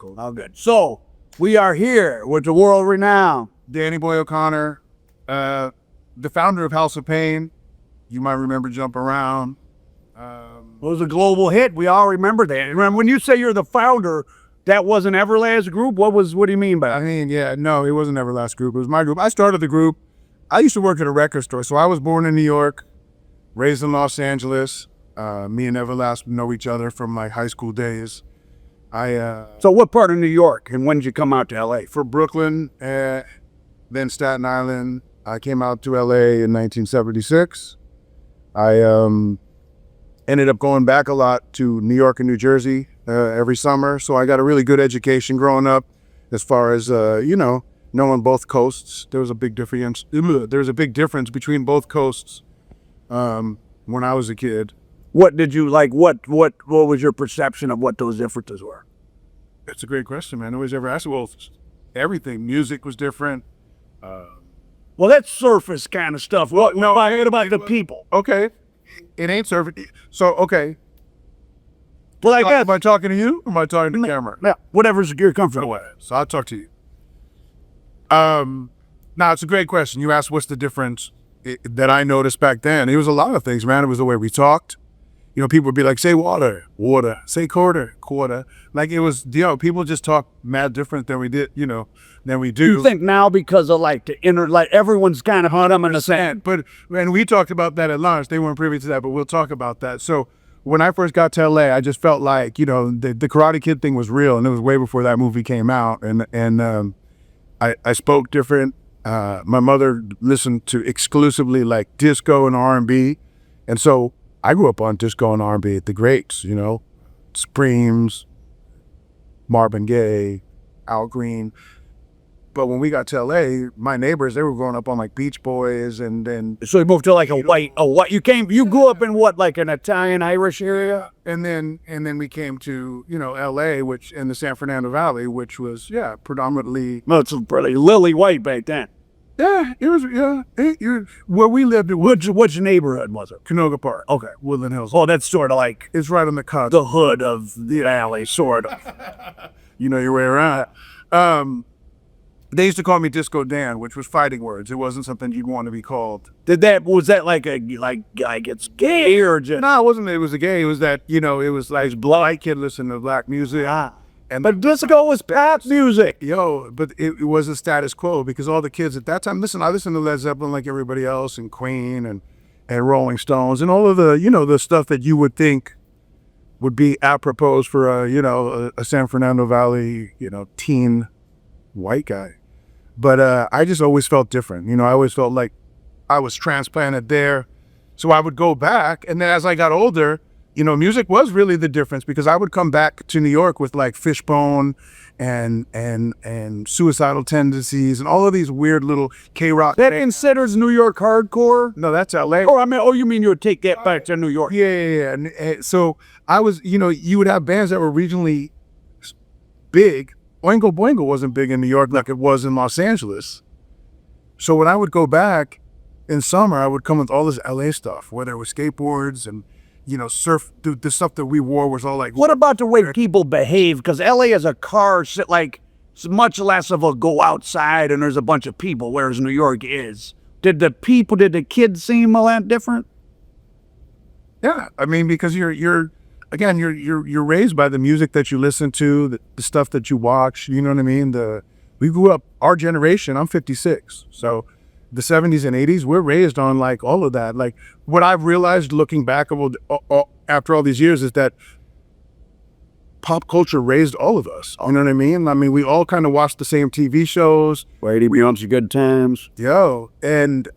Cool. All good. So we are here with the world-renowned Danny Boy O'Connor, the founder of House of Pain. You might remember Jump Around. It was a global hit. We all remember that. Remember when you say you're the founder, that wasn't Everlast group? What do you mean by that? I mean, yeah, no, it wasn't Everlast group. It was my group. I started the group. I used to work at a record store. So I was born in New York, raised in Los Angeles. Me and Everlast know each other from like high school days. So what part of New York, and when did you come out to LA? For Brooklyn, then Staten Island. I came out to LA in 1976. I ended up going back a lot to New York and New Jersey every summer. So I got a really good education growing up as far as, knowing both coasts. There was a big difference. There's a big difference between both coasts when I was a kid. What did you like? What was your perception of what those differences were? It's a great question, man. Nobody's ever asked. Well, everything. Music was different. Well, that's surface kind of stuff. Well, no, I heard about the people. Okay. It ain't surface. So, okay. Well, I guess. Am I talking to you or am I talking to the camera? Yeah, whatever's you're comfortable with. So I'll talk to you. Now, it's a great question. You asked what's the difference that I noticed back then. It was a lot of things, man. It was the way we talked. You know, people would be like, say water, water, say quarter, quarter. Like it was, people just talk mad different than we did, than we do. You think now because of like the inner, like everyone's kind of hung them in the sand. But, and we talked about that at lunch. They weren't privy to that, but we'll talk about that. So when I first got to LA, I just felt like, the Karate Kid thing was real. And it was way before that movie came out. And I spoke different. My mother listened to exclusively like disco and R&B. And so I grew up on disco and R&B, the greats, Supremes, Marvin Gaye, Al Green. But when we got to LA, my neighbors, they were growing up on like Beach Boys and then. So you moved to like a white, you grew up in what, like an Italian, Irish area? And then we came to, LA, which in the San Fernando Valley, which was, predominantly. Well, it's pretty lily white back then. Yeah, it was, where we lived. Which neighborhood was it? Canoga Park. Okay. Woodland Hills. Oh, that's sort of like. It's right on the cusp. The hood of the alley, sort of. You know your way around. They used to call me Disco Dan, which was fighting words. It wasn't something you'd want to be called. Was that like it's gay or just? No, it wasn't. It was a gay. It was that, it was like black kid listening to black music. But disco was pop music. But it was a status quo because all the kids at that time, I listened to Led Zeppelin like everybody else and Queen and Rolling Stones and all of the, the stuff that you would think would be apropos for a San Fernando Valley, teen white guy. But I just always felt different. I always felt like I was transplanted there. So I would go back. And then as I got older, music was really the difference because I would come back to New York with like Fishbone and Suicidal Tendencies and all of these weird little K-rock. That considers New York hardcore? No, that's LA. You mean you would take that back to New York? Yeah. And so I was, you would have bands that were regionally big. Oingo Boingo wasn't big in New York like it was in Los Angeles. So when I would go back in summer, I would come with all this LA stuff, whether it was skateboards and, surf. The stuff that we wore was all like. What about the way people behave? Because LA is a car, like, it's much less of a go outside and there's a bunch of people, whereas New York is. Did the kids seem a lot different? Yeah, I mean, because you're raised by the music that you listen to, the stuff that you watch, you know what I mean? We grew up, our generation, I'm 56, so the 70s and 80s, we're raised on like all of that. Like what I've realized looking back after all these years is that pop culture raised all of us, you know what I mean? I mean, we all kind of watched the same TV shows. Brady Beyond's Good Times. And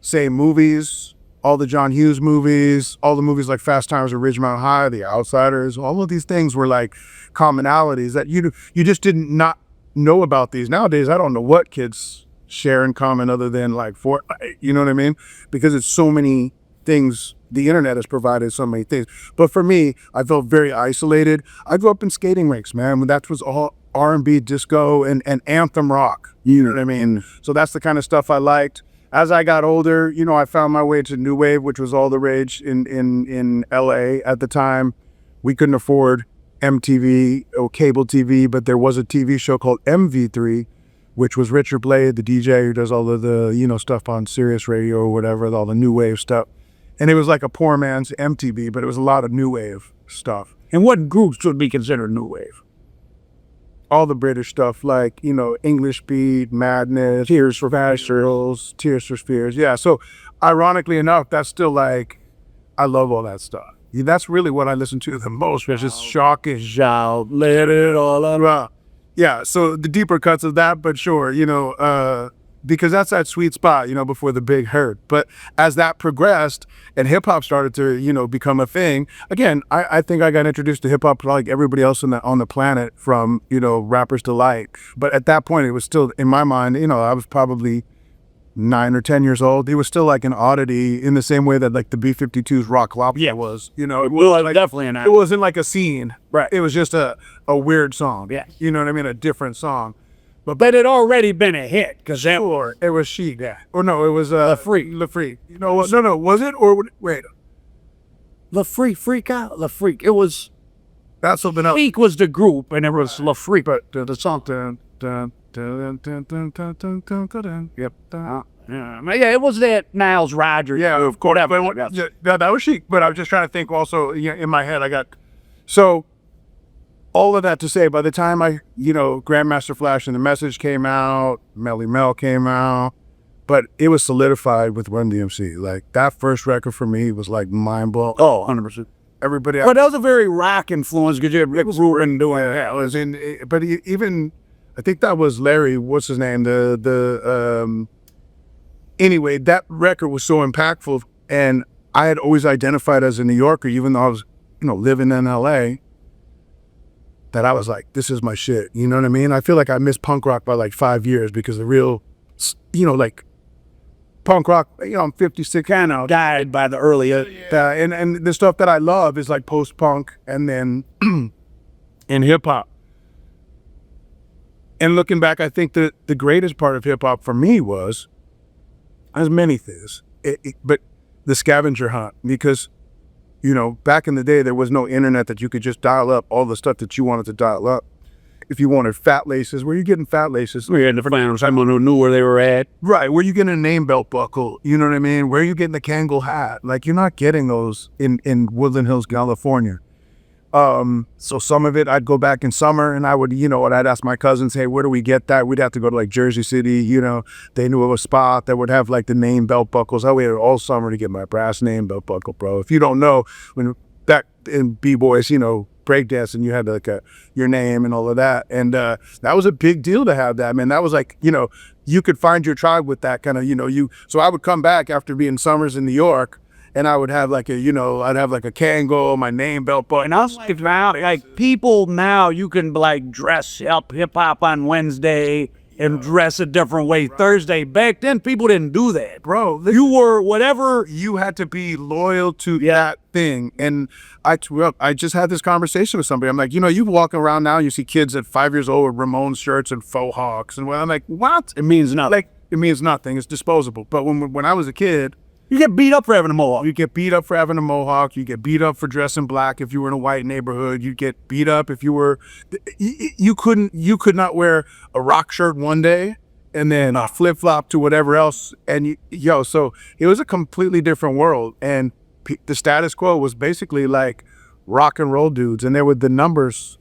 same movies. All the John Hughes movies, all the movies like Fast Times at Ridgemont High, The Outsiders, all of these things were like commonalities that you just didn't not know about these. Nowadays, I don't know what kids share in common other than like Fortnite, you know what I mean? Because it's so many things, the internet has provided so many things. But for me, I felt very isolated. I grew up in skating rinks, man. That was all R&B, disco, and anthem rock, you know what I mean? So that's the kind of stuff I liked. As I got older, I found my way to new wave, which was all the rage in LA at the time. We couldn't afford MTV or cable TV, but there was a TV show called MV3, which was Richard Blade, the DJ who does all of the, you know, stuff on Sirius Radio or whatever, all the new wave stuff. And it was like a poor man's MTV, but it was a lot of new wave stuff. And what groups would be considered new wave? All the British stuff, like, you know, English Beat, Madness, Tears for Fears, Tears for Fears. Yeah, so ironically enough, that's still like, I love all that stuff. Yeah, that's really what I listen to the most, which is Shock and Shout, Let It All Out. Yeah, so the deeper cuts of that, but sure, you know, because that's that sweet spot, you know, before the big hurt. But as that progressed and hip hop started to, you know, become a thing, again, I think I got introduced to hip hop like everybody else on the planet, from, you know, Rapper's Delight. But at that point, it was still, in my mind, you know, I was probably 9 or 10 years old. It was still like an oddity, in the same way that like the B-52's Rock Lobster was, you know, it was like, definitely an. it wasn't like a scene, Right. It was just a weird song. Yeah. You know what I mean? A different song. But it already been a hit, because that Sure, it was Chic. Yeah. Or no, it was Freak. Le Freak. You know what? No, was it? Or wait, La Freak, Freak Out, La Freak. It was, that's something else. Freak was the group, and it was La Freak. But The song. Yep. Yeah, it was that Niles Rodgers. Yeah, of course. Whatever. But that was Chic. But I was just trying to think also, yeah, in my head, I got, so all of that to say, by the time I, you know, Grandmaster Flash and the Message came out, Melly Mel came out, but it was solidified with Run DMC. Like, that first record for me was like mind blowing. Oh, 100%. Everybody But that was a very rock influence, because you had Rick Rubin doing it. Yeah, it was in, but even, I think that was Larry, what's his name? Anyway, that record was so impactful, and I had always identified as a New Yorker, even though I was, you know, living in LA, that I was like, this is my shit. You know what I mean? I feel like I missed punk rock by like 5 years, because the real, you know, like punk rock, you know, I'm 56 now, Died by the early. and the stuff that I love is like post-punk and then in hip-hop. And looking back, I think that the greatest part of hip-hop for me was, as many things, but the scavenger hunt, because, you know, back in the day, there was no internet that you could just dial up all the stuff that you wanted to dial up. If you wanted fat laces, where are you getting fat laces? We had someone who knew where they were at. Right, where you getting a name belt buckle? You know what I mean? Where are you getting the Kangol hat? Like, you're not getting those in Woodland Hills, California. So some of it, I'd go back in summer and I would, you know, and I'd ask my cousins, hey, where do we get that? We'd have to go to like Jersey City, you know, they knew of a spot that would have like the name belt buckles. I waited all summer to get my brass name belt buckle, bro. If you don't know, when back in B-boys, you know, breakdancing, you had like your name and all of that. And that was a big deal to have that, man. That was like, you know, you could find your tribe with that kind of, you know, so I would come back after being summers in New York, and I would have like a, you know, I'd have like a Kangol, my name belt button. And I was like people now, you can like dress up hip hop on Wednesday and dress a different way Thursday. Back then, people didn't do that. Bro, You were whatever. you had to be loyal to that thing. And I just had this conversation with somebody. I'm like, you know, you walk around now and you see kids at 5 years old with Ramones shirts and faux hawks. And I'm like, what? It means nothing. Like, it means nothing. It's disposable. But when I was a kid, You get beat up for having a mohawk. you get beat up for having a mohawk. You get beat up for dressing black if you were in a white neighborhood. You get beat up if you were, you could not wear a rock shirt one day and then a flip flop to whatever else. And so it was a completely different world. And the status quo was basically like rock and roll dudes. And there were the numbers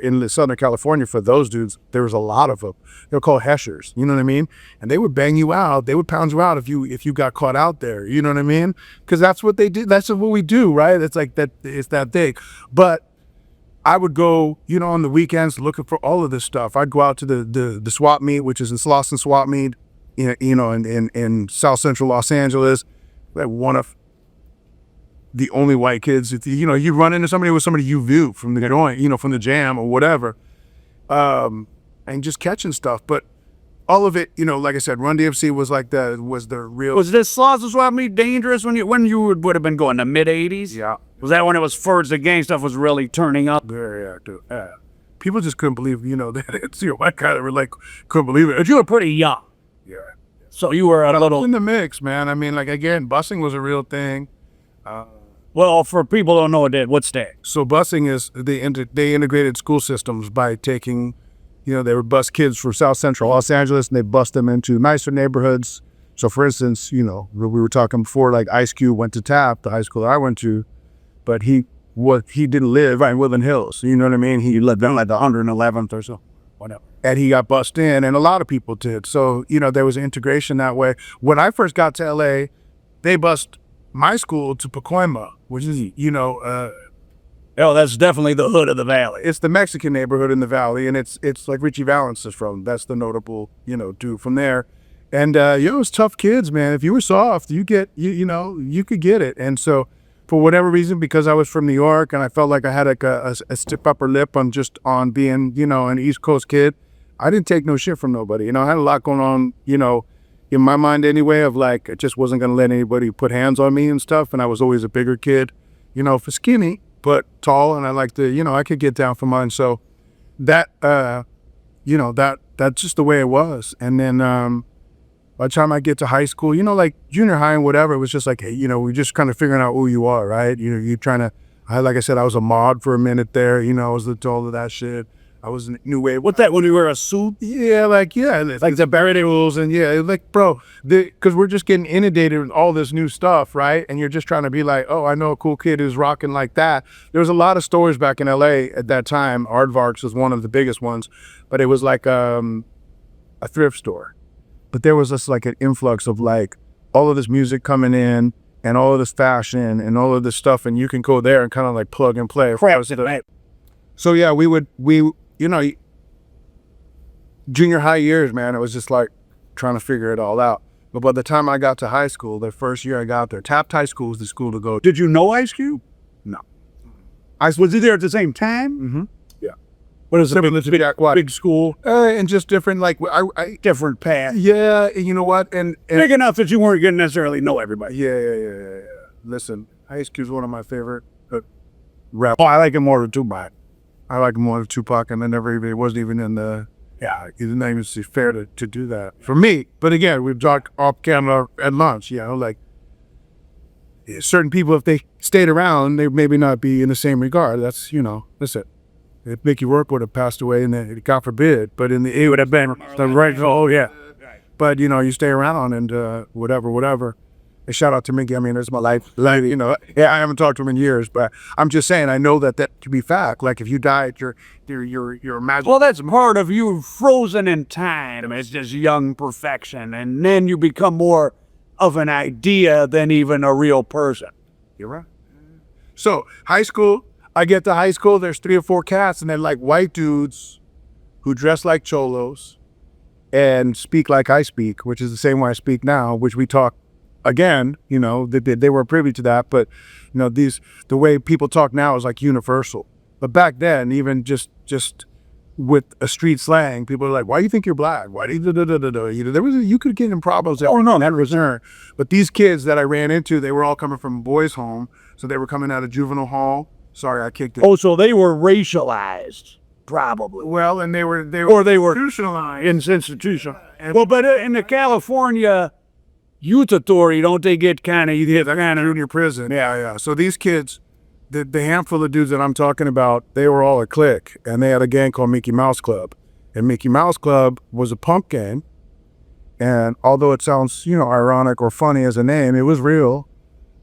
in Southern California for those dudes. There was a lot of them. They were called heshers. You know what I mean? And they would bang you out. They would pound you out if you got caught out there. You know what I mean? Because that's what they did. That's what we do, right? It's like that. It's that thing. But I would go, you know, on the weekends looking for all of this stuff. I'd go out to the swap meet, which is in Slauson Swap Meet, you know, in South Central Los Angeles. Like one of the only white kids, you know, you run into somebody with somebody you view from the joint, you know, from the jam or whatever, and just catching stuff. But all of it, you know, like I said, Run DMC was like was the real. Was this Slauson Swap Meet dangerous when you would have been going the mid 80s? Yeah. Was that when it was first the gang stuff was really turning up? Very active. Yeah. People just couldn't believe, you know, that it's your white guy that were like, couldn't believe it. But you were pretty young. Yeah. So you were a little in the mix, man. I mean, like, again, busing was a real thing. Well, for people who don't know what's that? So busing is they integrated school systems by taking, they would bus kids from South Central Los Angeles and they bus them into nicer neighborhoods. So for instance, we were talking before, like Ice Cube went to TAP, the high school that I went to, but he didn't live right in Woodland Hills. You know what I mean? He lived in like the 111th or so, whatever. And he got bussed in, and a lot of people did. So, there was an integration that way. When I first got to LA, they bussed my school to Pacoima, which is, Oh, that's definitely the hood of the valley. it's the Mexican neighborhood in the valley, and it's like Richie Valens is from. That's the notable, dude from there. And it was tough kids, man. If you were soft, you could get it. And so, for whatever reason, because I was from New York and I felt like I had like a stiff upper lip on being, an East Coast kid, I didn't take no shit from nobody. I had a lot going on, in my mind anyway, of like, I just wasn't going to let anybody put hands on me and stuff. And I was always a bigger kid, for skinny, but tall. And I like to, I could get down for mine. So that, that's just the way it was. And then, by the time I get to high school, like junior high and whatever, it was just like, hey, we're just kind of figuring out who you are, right? You're trying to, like I said, I was a mod for a minute there, I was into all of that shit. I was in new wave. What's that, when you wear a suit? Yeah, like the Barrett rules, and like, bro, because we're just getting inundated with all this new stuff, right? And you're just trying to be like, oh, I know a cool kid who's rocking like that. There was a lot of stores back in LA at that time. Aardvarks was one of the biggest ones, but it was like a thrift store. But there was just like an influx of like all of this music coming in and all of this fashion and all of this stuff, and you can go there and kind of like plug and play. So yeah, junior high years, man, it was just like trying to figure it all out. But by the time I got to high school, the first year I got there, Taft High School was the school to go to. Did you know Ice Cube? No. Was he there at the same time? Mm-hmm. Yeah. What is it? Big school? And just different, like, Different path. Yeah, you know what? And big enough that you weren't going to necessarily know everybody. Yeah. Listen, Ice Cube's one of my favorite rappers. Oh, I like him more than Tupac. I like him more than Tupac, and it wasn't even in the, it didn't even seem fair to do that for me. But again, we've talked off camera at lunch, like certain people, if they stayed around, they maybe not be in the same regard. That's, listen, if Mickey Rourke would have passed away, and then, God forbid, but it would have been the right, oh yeah. But, you stay around and whatever. And shout out to Mickey. I mean, it's my life. I haven't talked to him in years, but I'm just saying, I know that to be fact. Like, if you died, you're imagining. Well, that's part of you frozen in time. It's just young perfection. And then you become more of an idea than even a real person. You're right. So, high school, I get to high school, there's 3 or 4 cats, and they're like white dudes who dress like cholos and speak like I speak, which is the same way I speak now, which we talk. Again, they were privy to that, but the way people talk now is like universal. But back then, even just with a street slang, people are like, "Why do you think you're black? Why do you?" You could get in problems. Oh no, that was there. But these kids that I ran into, they were all coming from boys' home, so they were coming out of juvenile hall. Sorry, I kicked it. Oh, so they were racialized, probably. Well, and they were institutionalized. Well, but in the California youth authority, don't they get kind of junior prison? Yeah. So these kids, the handful of dudes that I'm talking about, they were all a clique, and they had a gang called Mickey Mouse Club. And Mickey Mouse Club was a punk gang. And although it sounds, ironic or funny as a name, it was real.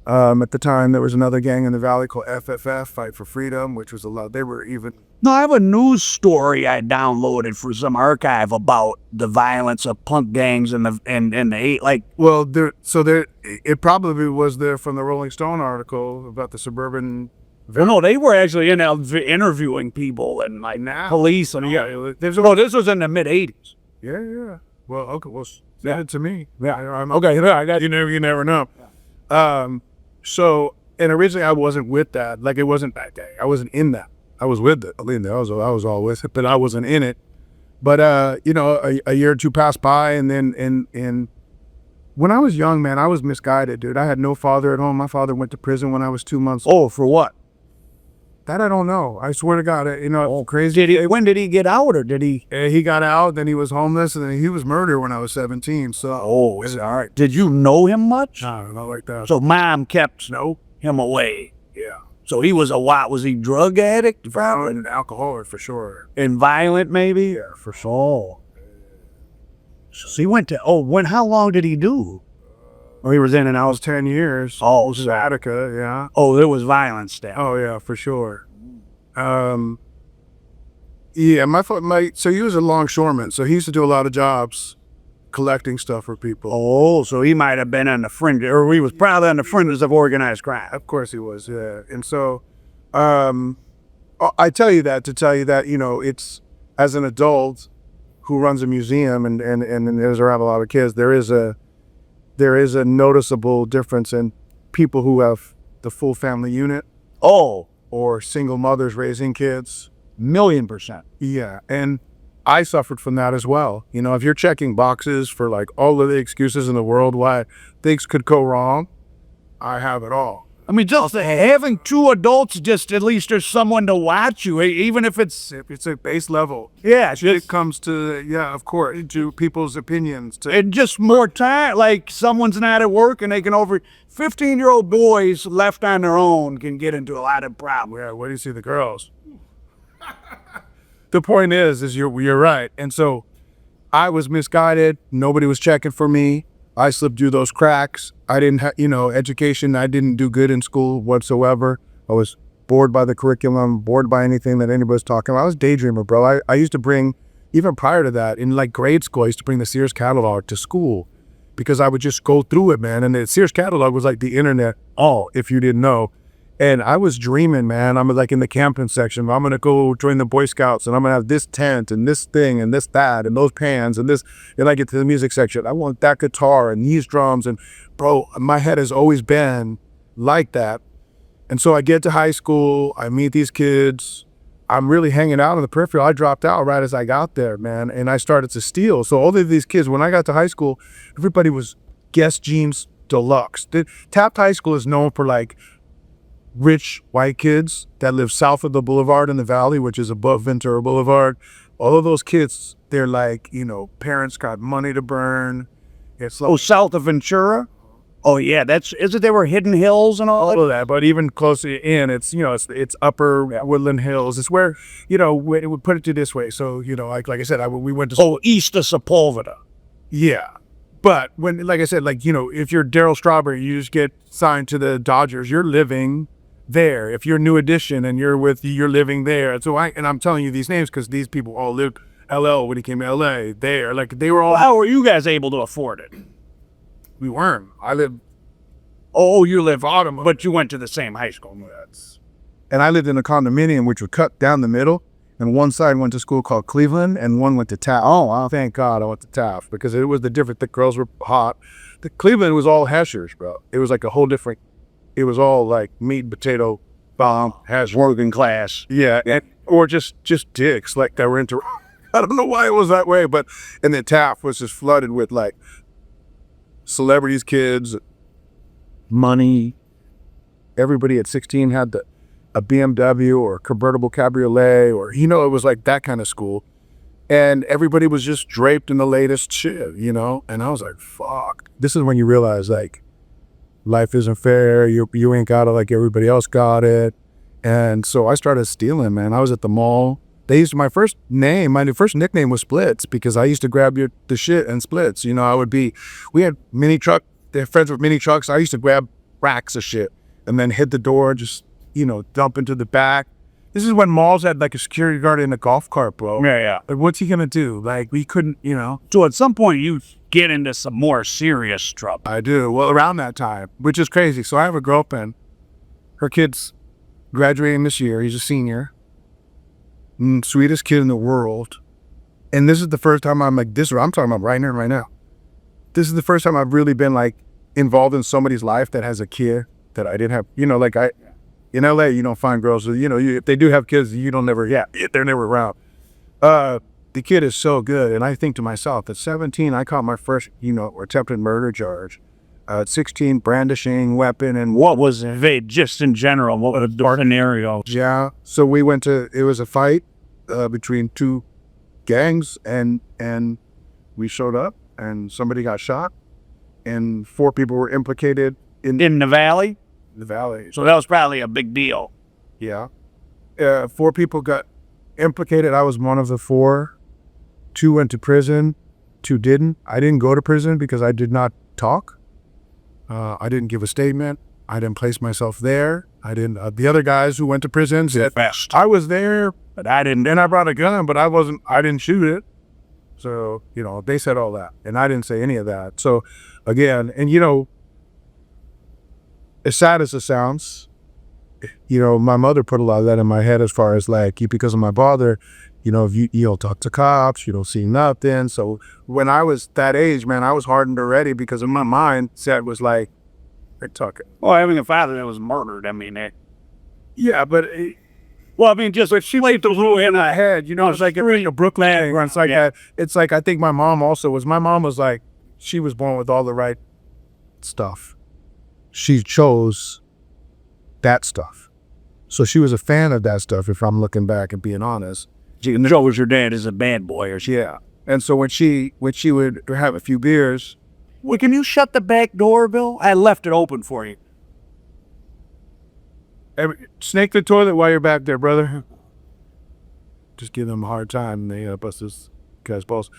At the time, there was another gang in the Valley called FFF, Fight for Freedom, which was a lot. They were even. No, I have a news story I downloaded for some archive about the violence of punk gangs in the eight. Well, it probably was there from the Rolling Stone article about the suburban. No, they were actually interviewing people and police and this was in the mid '80s. Yeah. Well, okay. Well, send it to me. Yeah. Okay. I got you. Never know. So, and originally I wasn't with that. Like, it wasn't that day. I wasn't in that. I was with it. I was all with it, but I wasn't in it. But, a year or two passed by, and then, and when I was young, man, I was misguided, dude. I had no father at home. My father went to prison when I was 2 months old. Oh, for what? That I don't know. I swear to God, crazy. When did he get out, or did he? He got out, then he was homeless, and then he was murdered when I was 17. So, all right. Did you know him much? No, not like that. So mom kept him away. So he was a what? Was he drug addict? Violent and alcoholic for sure. And violent, maybe? Yeah, for sure. So he went to, how long did he do? Well, he was in and out. It was 10 years. Oh, Sciatica, yeah. Oh, there was violence there. Oh, yeah, for sure. Yeah, so he was a longshoreman, so he used to do a lot of jobs collecting stuff for people. Oh, so he might have been on the fringe, or he was probably on the fringes of organized crime. Of course he was, yeah. And so, I tell you that to tell you that, it's, as an adult who runs a museum and is around a lot of kids, there is a noticeable difference in people who have the full family unit. Oh. Or single mothers raising kids. 1,000,000%. Yeah, and I suffered from that as well. If you're checking boxes for like all of the excuses in the world why things could go wrong, I have it all. I mean, just having two adults, just at least there's someone to watch you, even if it's a base level. Yeah, it comes to, yeah, of course, to people's opinions. And just more time, like someone's not at work and they can 15-year-old boys left on their own can get into a lot of problems. Yeah, where do you see the girls? The point is you're right. And so I was misguided. Nobody was checking for me. I slipped through those cracks. I didn't have, education. I didn't do good in school whatsoever. I was bored by the curriculum, bored by anything that anybody was talking about. I was a daydreamer, bro. I used to bring, even prior to that, in like grade school, I used to bring the Sears catalog to school because I would just go through it, man. And the Sears catalog was like the internet, if you didn't know. And I was dreaming, man. I'm like in the camping section. I'm going to go join the Boy Scouts and I'm going to have this tent and this thing and this, that, and those pans and this. And I get to the music section. I want that guitar and these drums. And bro, my head has always been like that. And so I get to high school. I meet these kids. I'm really hanging out on the peripheral. I dropped out right as I got there, man. And I started to steal. So all of these kids, when I got to high school, everybody was Guess Jeans Deluxe. Taft High School is known for like rich white kids that live south of the boulevard in the valley, which is above Ventura Boulevard. All of those kids, they're like, parents got money to burn. It's like, south of Ventura? Oh yeah, is it there were Hidden Hills and all of that? But even closer in, it's it's upper Woodland Hills. It's where, we put it to this way. So, like I said, we went to east of Sepulveda. Yeah. But when, like I said, if you're Darryl Strawberry, you just get signed to the Dodgers, you're living there. If you're New Edition and you're living there. And so I'm telling you these names because these people all lived LL when he came to LA there. Like they were all. How were you guys able to afford it? We weren't. I lived. Oh, you live Autumn, but you went to the same high school. And I lived in a condominium which would cut down the middle. And one side went to school called Cleveland and one went to Taft. Oh, wow. Thank God I went to Taft because it was the girls were hot. The Cleveland was all hashers, bro. It was like a whole different. It was all like meat and potato bomb, working class. Yeah, or just dicks like that were into. I don't know why it was that way, but and then Taft was just flooded with like celebrities, kids, money. Everybody at 16 had a BMW or a convertible cabriolet, or it was like that kind of school, and everybody was just draped in the latest shit, And I was like, fuck. This is when you realize like. Life isn't fair. You ain't got it like everybody else got it. And so I started stealing, man. I was at the mall. My first nickname was Splits because I used to grab the shit and Splits. We had they're friends with mini trucks. I used to grab racks of shit and then hit the door, just, dump into the back. This is when malls had like a security guard in a golf cart, bro. Yeah. But what's he gonna do? Like we couldn't, So at some point you get into some more serious trouble. I do. Well, around that time, which is crazy. So I have a girlfriend. Her kid's graduating this year. He's a senior. Sweetest kid in the world. And this is the first time I'm like, I'm talking about right here, right now. This is the first time I've really been like involved in somebody's life that has a kid that I didn't have. In LA, you don't find girls, if they do have kids, they're never around. The kid is so good. And I think to myself, at 17, I caught my first, attempted murder charge. At 16, brandishing weapon. And what was it? Just in general, what was the scenario? Yeah. So it was a fight between two gangs and we showed up and somebody got shot and 4 people were implicated in the valley? The valley. So that was probably a big deal. Yeah. 4 people got implicated. I was one of the 4. 2 went to prison, 2 didn't. I didn't go to prison because I did not talk. I didn't give a statement. I didn't place myself there. I didn't. The other guys who went to prison said, I was there, but I didn't. And I brought a gun, but I didn't shoot it. So, they said all that. And I didn't say any of that. So, again, and as sad as it sounds, my mother put a lot of that in my head as far as like, because of my father, if you don't talk to cops, you don't see nothing. So when I was that age, man, I was hardened already because in my mindset was like, they're talking. Well, having a father that was murdered, I mean, Yeah, but just like she laid the rule in her head, it's like a Brooklyn thing. It's like it's like I think my mom was like, she was born with all the right stuff. She chose that stuff. So she was a fan of that stuff, if I'm looking back and being honest. She chose her dad as a bad boy or something. Yeah. And so when she would have a few beers. Well, can you shut the back door, Bill? I left it open for you. Snake the toilet while you're back there, brother. Just give them a hard time. They bust this guy's balls.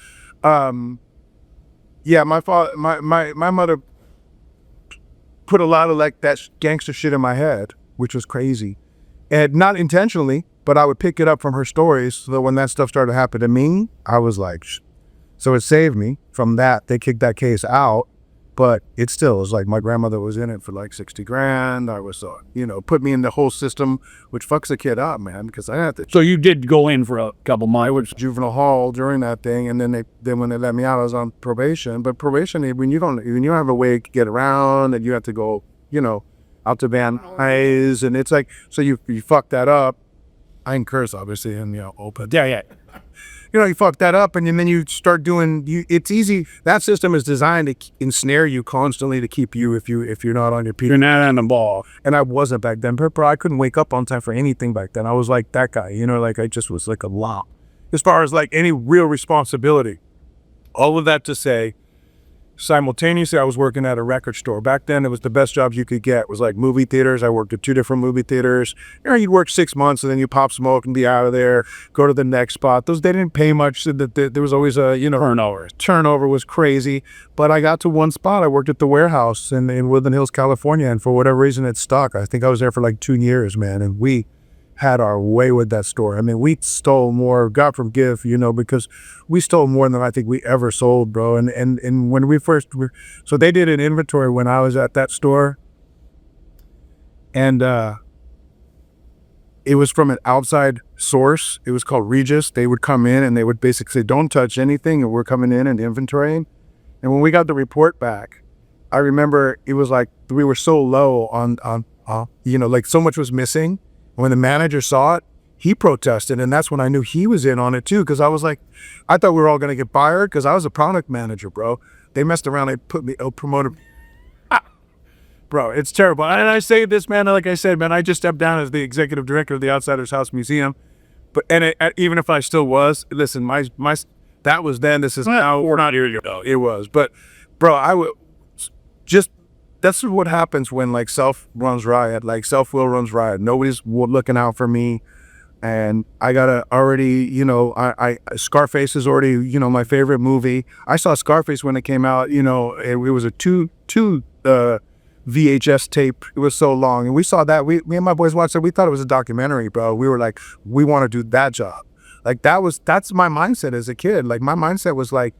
Yeah, my father, my mother put a lot of like that gangster shit in my head, which was crazy. And not intentionally, but I would pick it up from her stories. So that when that stuff started to happen to me, I was like, so it saved me from that. They kicked that case out, but it still was like my grandmother was in it for like 60 grand. I was, put me in the whole system, which fucks a kid up, man, because I had to. So you did go in for a couple months. Juvenile hall during that thing. And then when they let me out, I was on probation. But probation, when you don't have a way to get around and you have to go, out to Van Nuys, and it's like, so you fuck that up. I didn't curse, obviously, and open. Yeah. You fuck that up, and then you start doing. It's easy. That system is designed to ensnare you constantly to keep you if you're not on your feet. You're not on the ball. And I wasn't back then, but bro, I couldn't wake up on time for anything back then. I was like that guy, like I just was like a lot. As far as like any real responsibility, all of that to say. Simultaneously, I was working at a record store. Back then, it was the best jobs you could get. It was like movie theaters. I worked at 2 different movie theaters. You'd work 6 months and then you pop smoke and be out of there, go to the next spot. They didn't pay much. There was always a, turnover. Turnover was crazy. But I got to one spot. I worked at the warehouse in Woodland Hills, California. And for whatever reason, it stuck. I think I was there for like 2 years, man. And we had our way with that store. I mean, we stole more, God forgive, because we stole more than I think we ever sold, bro. And when we first so they did an inventory when I was at that store, and it was from an outside source. It was called Regis. They would come in and they would basically say, don't touch anything, and we're coming in and inventorying. And when we got the report back, I remember it was like we were so low on like so much was missing. When the manager saw it, he protested, and that's when I knew he was in on it too, because I was like, I thought we were all going to get fired because I was a product manager, bro. They messed around, they put me, promoted. Bro, it's terrible. And I say this, man, like I said, man, I just stepped down as the executive director of the Outsiders House Museum. But even if I still was, listen, my that was then, this is now. We're not here to go. It was. But, bro, I would just. That's what happens when like self runs riot, like self-will runs riot. Nobody's looking out for me. And I gotta already, I Scarface is already, my favorite movie. I saw Scarface when it came out, it was a two VHS tape. It was so long. And we saw that, me and my boys watched it. We thought it was a documentary, bro. We were like, we want to do that job. Like that's my mindset as a kid. Like my mindset was like,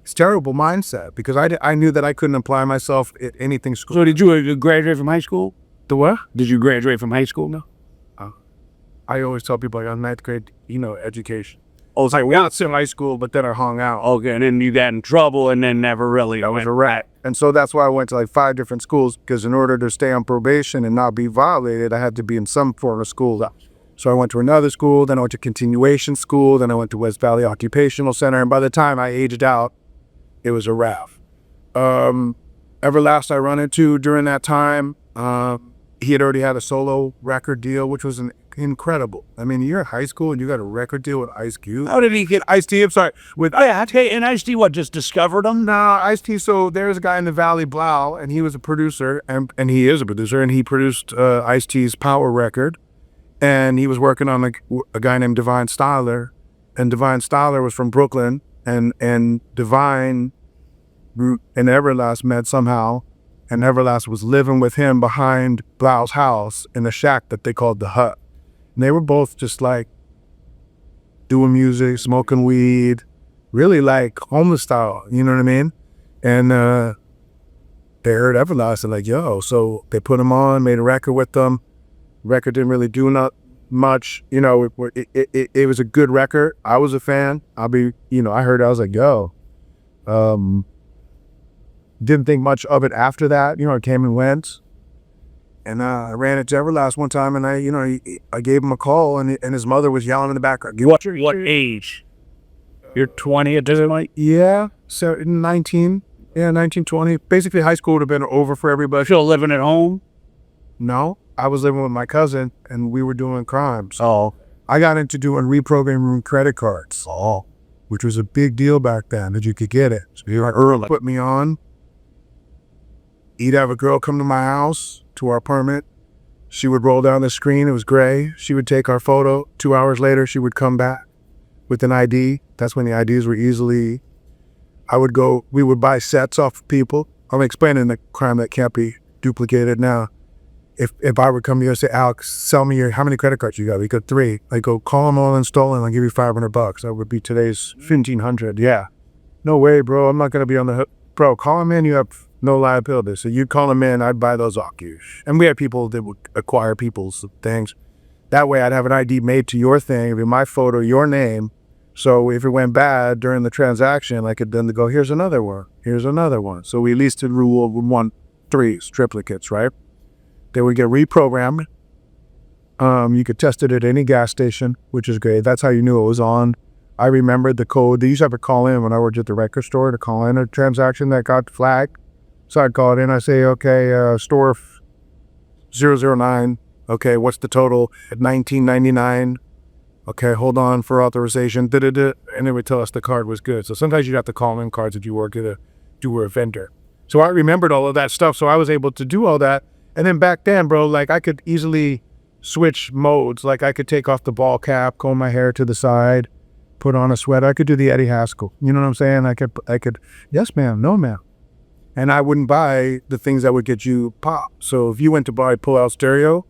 it's terrible mindset because I knew that I couldn't apply myself at anything school. So did you graduate from high school? The what? Did you graduate from high school? No. I always tell people I got 9th grade, education. Oh, it's like we got in high school, but then I hung out. Okay, and then you got in trouble and then never really. I was a rat. And so that's why I went to like 5 different schools, because in order to stay on probation and not be violated, I had to be in some form of school. So I went to another school, then I went to continuation school, then I went to West Valley Occupational Center. And by the time I aged out, it was a wrap. Everlast I run into during that time, he had already had a solo record deal, which was incredible. I mean, you're in high school and you got a record deal with Ice Cube. How did he get Ice-T? I'm sorry. And Ice-T what, just discovered him? Nah, Ice-T, so there's a guy in the Valley, Blau, and he was a producer, and he is a producer, and he produced Ice-T's Power record. and he was working on a guy named Divine Styler, and Divine Styler was from Brooklyn, and Divine and Everlast met somehow, and Everlast was living with him behind Blau's house in a shack that they called the Hut. And they were both just like doing music, smoking weed, really like homeless style, you know what I mean? And they heard Everlast and like, yo, so they put him on, made a record with them. Record didn't really do not much, you know, it was a good record. I was a fan. I heard it, I was like, yo. Didn't think much of it after that, you know, it came and went. And I ran into Everlast one time, and I gave him a call, and his mother was yelling in the background. What age? You're 20 at this point? Yeah, so 19. Yeah, 19, 20. Basically, high school would have been over for everybody. Still living at home? No, I was living with my cousin, and we were doing crimes. Oh. I got into doing reprogramming credit cards. Oh. Which was a big deal back then, that you could get it. So you early. Put me on. He'd have a girl come to my house, to our apartment. She would roll down the screen. It was gray. She would take our photo. 2 hours later, she would come back with an ID. That's when the IDs were easily. We would buy sets off people. I'm explaining the crime that can't be duplicated now. If I would come to you and say, Alex, sell me how many credit cards you got? We got 3. I go, call them all in stolen. I'll give you $500. That would be today's 1,500. Yeah. No way, bro. I'm not going to be on the hook. Bro, call them in. You have no liability. So you'd call them in. I'd buy those off you. And we had people that would acquire people's things. That way I'd have an ID made to your thing. It'd be my photo, your name. So if it went bad during the transaction, I could then go, here's another one. Here's another one. So we at least did rule 1, 3 triplicates, right? They would get reprogrammed. You could test it at any gas station, which is great. That's how you knew it was on. I remembered the code. They used to have to call in when I worked at the record store to call in a transaction that got flagged. So I'd call it in. I say, okay, store 009. Okay, what's the total at $19.99? Okay, hold on for authorization. And it would tell us the card was good. So sometimes you'd have to call in cards that you work at you were a vendor. So I remembered all of that stuff. So I was able to do all that. And then back then, bro, like I could easily switch modes. Like I could take off the ball cap, comb my hair to the side, put on a sweater. I could do the Eddie Haskell. You know what I'm saying? I could, yes, ma'am, no, ma'am. And I wouldn't buy the things that would get you pop. So if you went to buy pull-out stereo,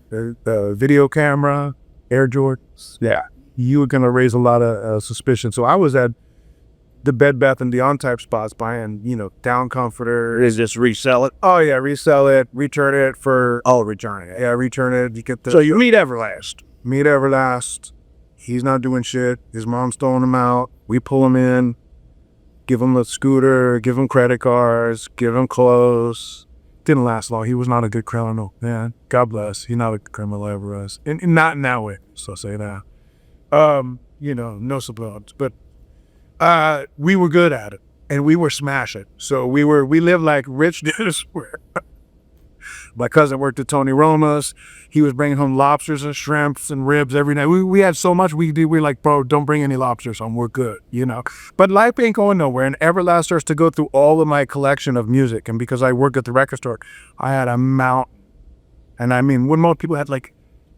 the video camera, Air Jordans, yeah, you were going to raise a lot of suspicion. So I was at the Bed Bath & Beyond type spots buying, down comforters. Is this resell it? Oh, yeah, resell it, return it for... Oh, return it. Yeah, return it. You get the... So you meet Everlast. Meet Everlast. He's not doing shit. His mom's throwing him out. We pull him in, give him a scooter, give him credit cards, give him clothes. Didn't last long. He was not a good criminal. Yeah, God bless. He's not a criminal ever was. And not in that way, so say that. No suburbs. But we were good at it. And we were smashing. So we lived like rich dudes. My cousin worked at Tony Roma's. He was bringing home lobsters and shrimps and ribs every night. We had so much we did. We're like, bro, don't bring any lobsters home. We're good, But life ain't going nowhere. And Everlast starts to go through all of my collection of music. And because I worked at the record store, I had a mountain. And I mean, when most people had like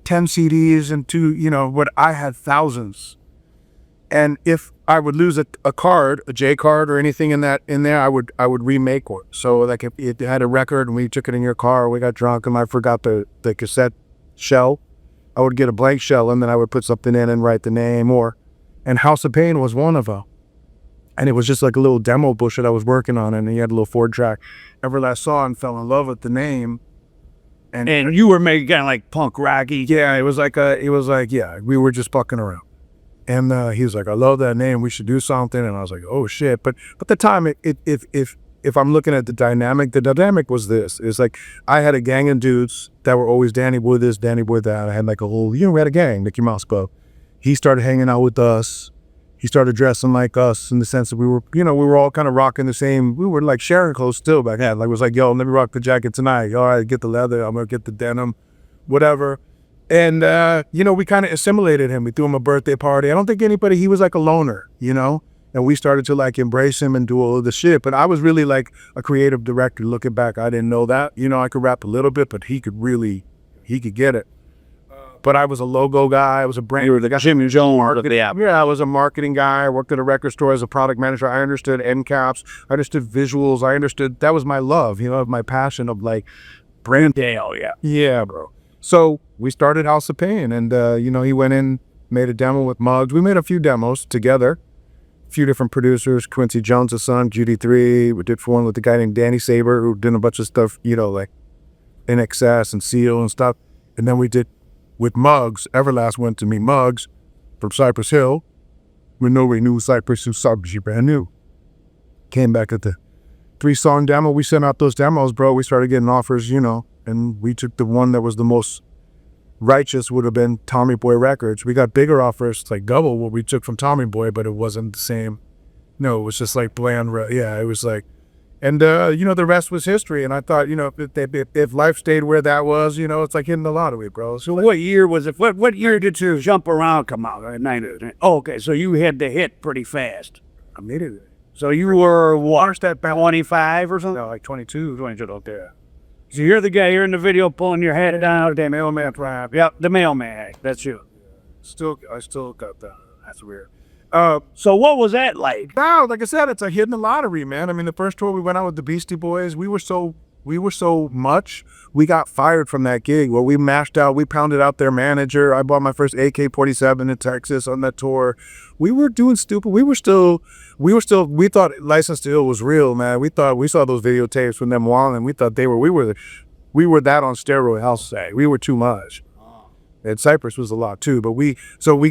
10 CDs and 2, but I had thousands. And if I would lose a card, a J card or anything in there, I would remake one. So like if it had a record and we took it in your car, we got drunk and I forgot the cassette shell, I would get a blank shell and then I would put something in and write the name and House of Pain was one of them. And it was just like a little demo bullshit I was working on, and he had a little 4-track. Everlast saw and fell in love with the name. And you were making kind of like punk rocky. Yeah, it was like we were just fucking around. And he was like, I love that name. We should do something. And I was like, oh shit. But at the time, if I'm looking at the dynamic was this. It's like I had a gang of dudes that were always Danny Boy this, Danny Boy that. I had like a whole, we had a gang, Mickey Mouse Club. He started hanging out with us. He started dressing like us in the sense that we were all kind of rocking the same. We were like sharing clothes still back then. Like it was like, yo, let me rock the jacket tonight. All right, get the leather. I'm going to get the denim, whatever. And, we kind of assimilated him. We threw him a birthday party. I don't think he was like a loner, and we started to like embrace him and do all of the shit. But I was really like a creative director looking back. I didn't know that, I could rap a little bit, but he could get it. but I was a logo guy. I was a brand. You were the Jimmy Jones of the app. Yeah, I was a marketing guy. I worked at a record store as a product manager. I understood end caps. I understood visuals. I understood, that was my love, my passion of like brand. Dale, yeah. Yeah, bro. So we started House of Pain, and he went in, made a demo with Muggs. We made a few demos together. A few different producers, Quincy Jones' son, Judy 3. We did one with a guy named Danny Saber, who did a bunch of stuff, like In Excess and Seal and stuff. And then we did with Muggs. Everlast went to meet Muggs from Cypress Hill. When nobody knew Cypress was brand new. Came back at the 3-song demo. We sent out those demos, bro. We started getting offers, and we took the one that was the most righteous, would have been Tommy Boy Records. We got bigger offers, like double what we took from Tommy Boy, but it wasn't the same. No, it was just like bland. Yeah, it was like, and the rest was history. And I thought, if life stayed where that was, it's like hitting the lottery, bro. So What year was it? What year did you Jump Around come out? Oh, okay, so you had the hit pretty fast. I made it. So you were what? 25 or something? No, like 22 up there. So you're the guy here in the video pulling your head down. The mailman rap. Yep, the mailman. That's you. I still got that. That's weird. So what was that like? No, like I said, it's like hitting the lottery, man. I mean, the first tour we went out with the Beastie Boys, we were so much, we got fired from that gig where we pounded out their manager. I bought my first AK-47 in Texas on that tour. We were doing stupid. We thought License to Ill was real, man. We saw those videotapes from them wilding. We thought we were that on steroid, I'll say. We were too much. And Cypress was a lot too, but we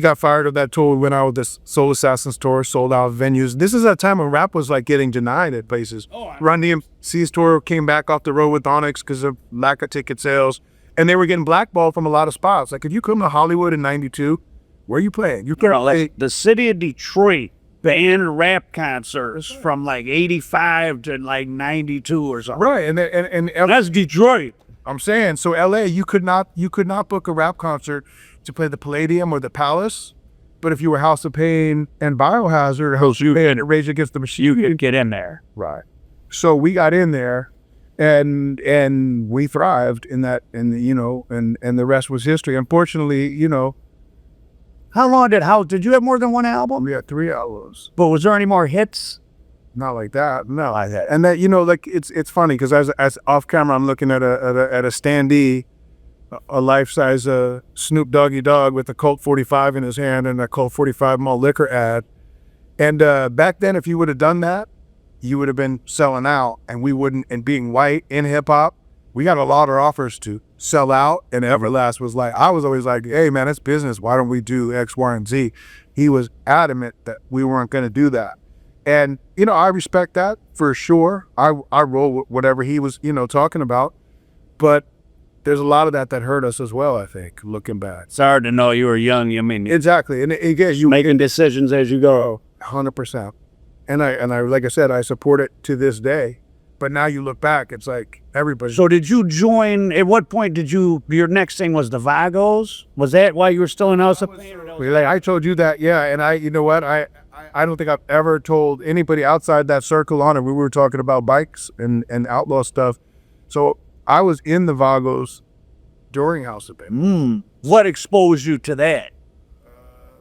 got fired of that tour. We went out with this Soul Assassins tour, sold out venues. This is that time when rap was like getting denied at places. Run DMC's tour came back off the road with Onyx because of lack of ticket sales, and they were getting blackballed from a lot of spots. Like if you come to Hollywood in '92, where are you playing? The city of Detroit banned rap concerts from like 85 to like 92 or something. Right, and that's Detroit. I'm saying, so LA, you could not book a rap concert to play the Palladium or the Palace, but if you were House of Pain and Biohazard, and Rage Against the Machine, you could get in there. Right. So we got in there, and we thrived in that, and the rest was history. Unfortunately, How long did you have more than one album? We had 3 albums. But was there any more hits? Not like that, no. And that, like it's funny because as off camera, I'm looking at a standee, a life-size Snoop Doggy Dogg with a Colt 45 in his hand and a Colt 45 malt liquor ad. And back then, if you would have done that, you would have been selling out, and we wouldn't. And being white in hip hop, we got a lot of offers to sell out. And Everlast was like, I was always like, hey man, it's business. Why don't we do X, Y, and Z? He was adamant that we weren't going to do that. And, I respect that for sure. I roll with whatever he was, talking about. But there's a lot of that hurt us as well, I think, looking back. It's hard to know you were young. Exactly. And again, you making decisions as you go. 100%. And I like I said, I support it to this day. But now you look back, it's like everybody. So did you join, at what point your next thing was the Vagos? Was that while you were still in House of Pain? I told you that, yeah. And you know what? I don't think I've ever told anybody outside that circle on it. We were talking about bikes and outlaw stuff. So I was in the Vagos during House of Pain. What exposed you to that?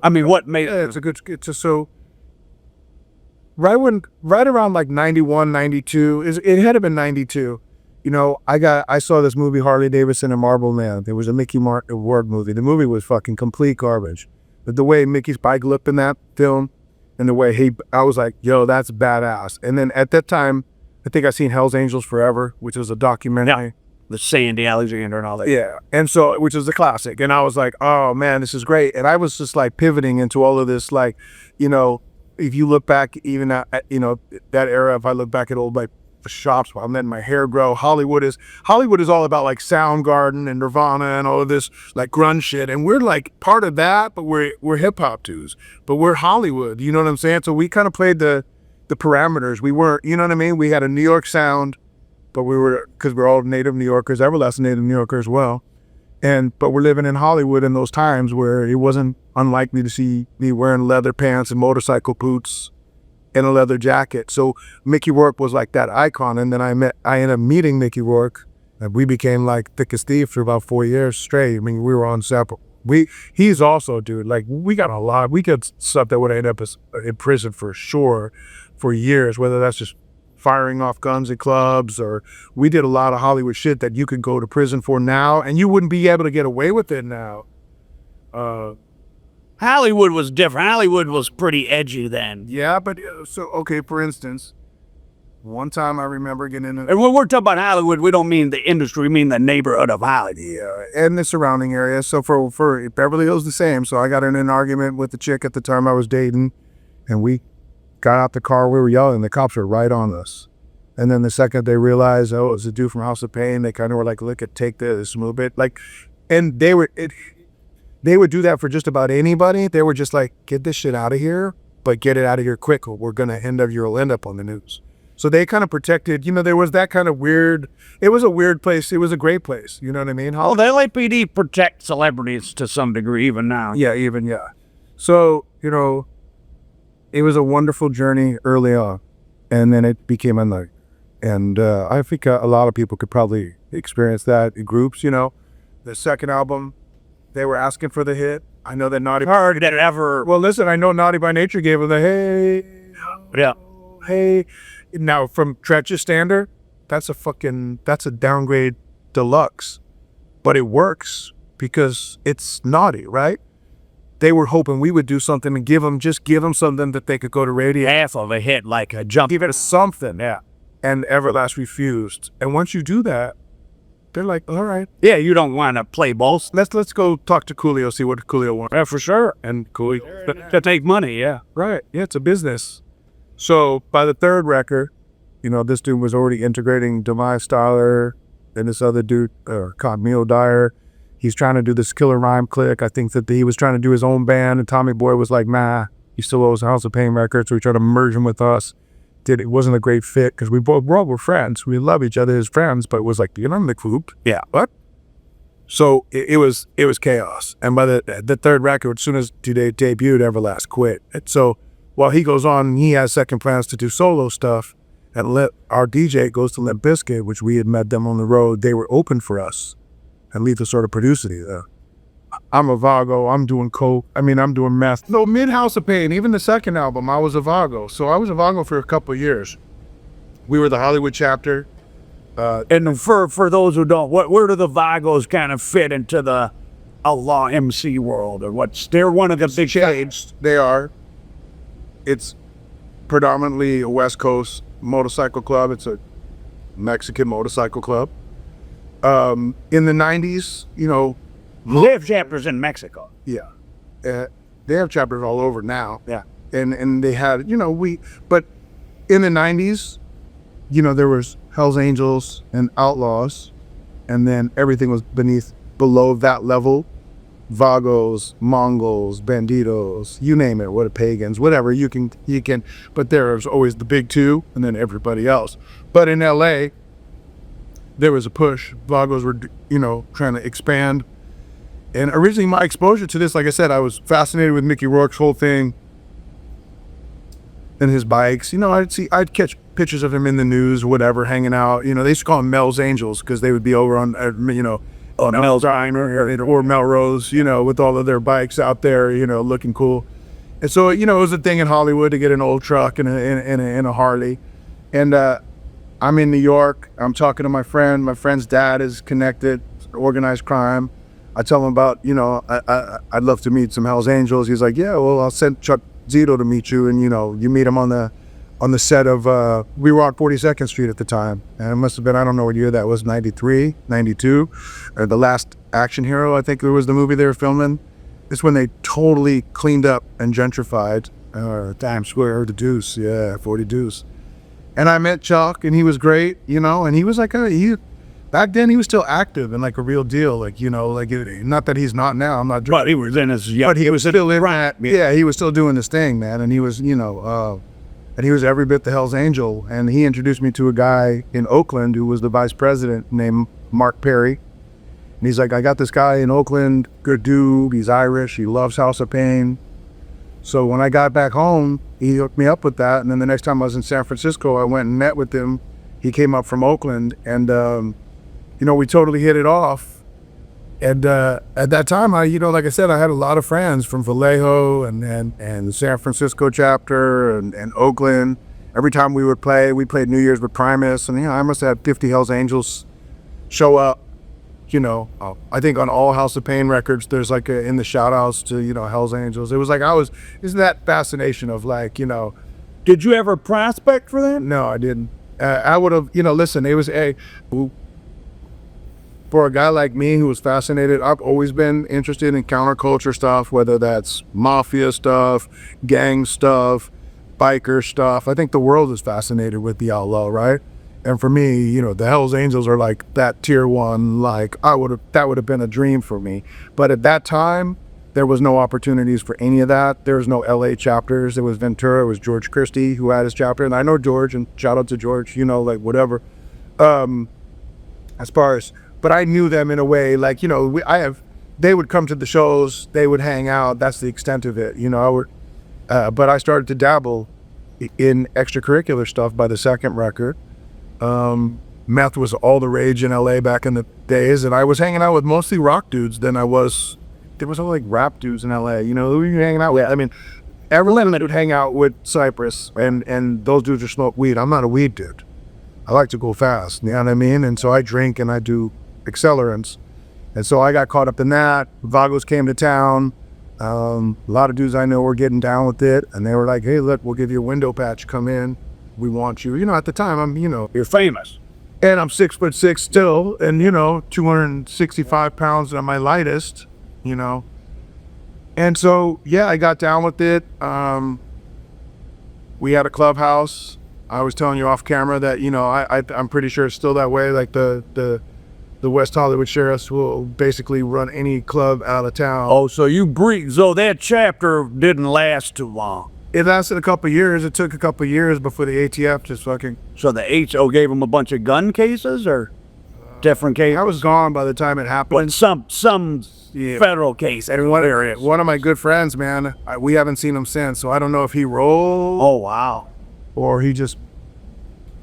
I mean, what made so right around like 91, 92, it had to been 92. I saw this movie, Harley Davidson and Marble Man. There was a Mickey Ward movie. The movie was fucking complete garbage. But the way Mickey's bike looked in that film, and the way I was like, yo, that's badass. And then at that time, I think I seen Hell's Angels Forever, which was a documentary. Yeah, the Sandy Alexander and all that. Yeah, and so, which is a classic. And I was like, oh man, this is great. And I was just like pivoting into all of this, like, if you look back even at that era, if I look back at old like shops while I'm letting my hair grow, Hollywood is all about like Soundgarden and Nirvana and all of this like grunge shit, and we're like part of that, but we're hip hop dudes, but we're Hollywood, you know what I'm saying? So we kind of played the parameters. We weren't, you know what I mean? We had a New York sound, but because we're all native New Yorkers, Everlast native New Yorker as well, but we're living in Hollywood in those times where it wasn't unlikely to see me wearing leather pants and motorcycle boots and a leather jacket. So Mickey Rourke was like that icon. And then I ended up meeting Mickey Rourke, and we became like thick as thieves for about 4 years straight. I mean, we were inseparable. He's also, dude, like, we got a lot. We got stuff that would end up in prison for sure for years, whether that's just firing off guns at clubs, or we did a lot of Hollywood shit that you could go to prison for now and you wouldn't be able to get away with it now. Hollywood was different. Hollywood was pretty edgy then. Yeah, but so, okay, for instance, one time I remember getting in And when we're talking about Hollywood, we don't mean the industry, we mean the neighborhood of Hollywood. Yeah, and the surrounding area. So for Beverly Hills, the same. So I got in an argument with the chick at the time I was dating, and we got out the car, we were yelling, the cops were right on us. And then the second they realized, oh, it was a dude from House of Pain, they kind of were like, look, take this, move it. Like, and they would do that for just about anybody. They were just like, get this shit out of here, but get it out of here quick, or you'll end up on the news. So they kind of protected, there was that kind of weird, it was a weird place. It was a great place. You know what I mean? Oh, the LAPD protect celebrities to some degree, even now. Yeah, yeah. So, it was a wonderful journey early on, and then it became unlike. And I think a lot of people could probably experience that in groups, The second album, they were asking for the hit. I know that Naughty... Hard that ever... Well, listen, I know Naughty by Nature gave them the hey... Yeah. Hey... Now, from Treacherous standard, that's a downgrade deluxe. But it works because it's Naughty, right? They were hoping we would do something and give them something that they could go to radio. Half of a hit, like a jump. Give it something, yeah. And Everlast refused. And once you do that, they're like, all right. Yeah, you don't want to play balls. Let's go talk to Coolio, see what Coolio wants. Yeah, for sure. And Coolio... To take money, yeah. Right, yeah, it's a business. So by the third record, this dude was already integrating Demise Styler and this other dude, Camille Dyer. He's trying to do this Killer Rhyme clique. I think that he was trying to do his own band, and Tommy Boy was like, nah, he still owes House of Pain records, so we tried to merge him with us. It wasn't a great fit, because we both were friends. We love each other as friends, but it was like, you're not in the group. Yeah. What? So it was chaos. And by the third record, as soon as they debuted, Everlast quit. And so while he goes on, he has second plans to do solo stuff, and our DJ goes to Limp Bizkit, which we had met them on the road. They were open for us. And Letha sort of produced it. I'm a Vago. I'm doing coke. I'm doing meth. No, mid House of Pain, even the second album, I was a Vago. So I was a Vago for a couple of years. We were the Hollywood chapter. And for those who don't, where do the Vagos kind of fit into the outlaw MC world, or what's? They're one of the big shades. They are. It's predominantly a West Coast motorcycle club. It's a Mexican motorcycle club. In the 90s, They have chapters in Mexico. Yeah. They have chapters all over now. Yeah. And they had, but in the 90s, there was Hell's Angels and Outlaws, and then everything was below that level. Vagos, Mongols, Banditos, you name it, what pagans, whatever, you can, but there's always the big two and then everybody else. But in LA, there was a push. Vagos were, trying to expand. And originally my exposure to this, like I said, I was fascinated with Mickey Rourke's whole thing and his bikes. I'd catch pictures of him in the news, whatever, hanging out. They used to call him Mel's Angels because they would be over on, on Mel's Diner or Melrose, with all of their bikes out there, looking cool. And so, it was a thing in Hollywood to get an old truck and a Harley. And I'm in New York. I'm talking to my friend. My friend's dad is connected to organized crime. I tell him about, I'd love to meet some Hell's Angels. He's like, yeah, well, I'll send Chuck Zito to meet you. And, you meet him on the set of, we were on 42nd Street at the time. And it must have been, I don't know what year that was, 93, 92. The Last Action Hero, I think it was the movie they were filming. It's when they totally cleaned up and gentrified Times Square, the Deuce, 40 Deuce. And I met Chuck, and he was great, and he was like, back then he was still active and like a real deal, not that he's not now, I'm not. But he was in his, but he was still in, right. Yeah, he was still doing this thing, man, and he was, and he was every bit the Hell's Angel, and he introduced me to a guy in Oakland who was the vice president named Mark Perry, and he's like, I got this guy in Oakland, good dude, he's Irish, he loves House of Pain. So when I got back home, he hooked me up with that. And then the next time I was in San Francisco, I went and met with him. He came up from Oakland, and, we totally hit it off. And at that time, like I said, I had a lot of friends from Vallejo and the San Francisco chapter and Oakland. Every time we would play, we played New Year's with Primus, and I must have had 50 Hells Angels show up. I think on all House of Pain records, there's like in the shout outs to, Hells Angels. It was like isn't that fascination of like, Did you ever prospect for that? no, I didn't. I would have, listen, it was for a guy like me who was fascinated, I've always been interested in counterculture stuff, whether that's mafia stuff, gang stuff, biker stuff. I think the world is fascinated with the outlaw, right? And for me, the Hells Angels are like that tier one, like that would have been a dream for me. But at that time, there was no opportunities for any of that. There was no LA chapters. It was Ventura, it was George Christie who had his chapter. And I know George, and shout out to George, like whatever. But I knew them in a way, like, they would come to the shows, they would hang out. That's the extent of it. But I started to dabble in extracurricular stuff by the second record. Meth was all the rage in LA back in the days, and I was hanging out with mostly rock dudes than there was all like rap dudes in LA. Who were you hanging out with? I mean, Everlast would hang out with Cypress, and those dudes would smoke weed. I'm not a weed dude. I like to go fast, you know what I mean? And so I drink and I do accelerants. And so I got caught up in that. Vagos came to town. A lot of dudes I know were getting down with it, and they were like, hey, look, we'll give you a window patch, come in. We want you. At the time, I'm, You're famous. and I'm 6'6" still, and 265 pounds at my lightest, And so, yeah, I got down with it. We had a clubhouse. I was telling you off camera that, I'm pretty sure it's still that way. Like the West Hollywood sheriffs will basically run any club out of town. Oh, so so that chapter didn't last too long. It lasted a couple of years. It took a couple of years before the ATF just fucking... So the HO gave them a bunch of gun cases or different cases? I was gone by the time it happened. Well, in some federal case, everyone area. One of my good friends, man, we haven't seen him since, so I don't know if he rolled... Oh, wow. Or he just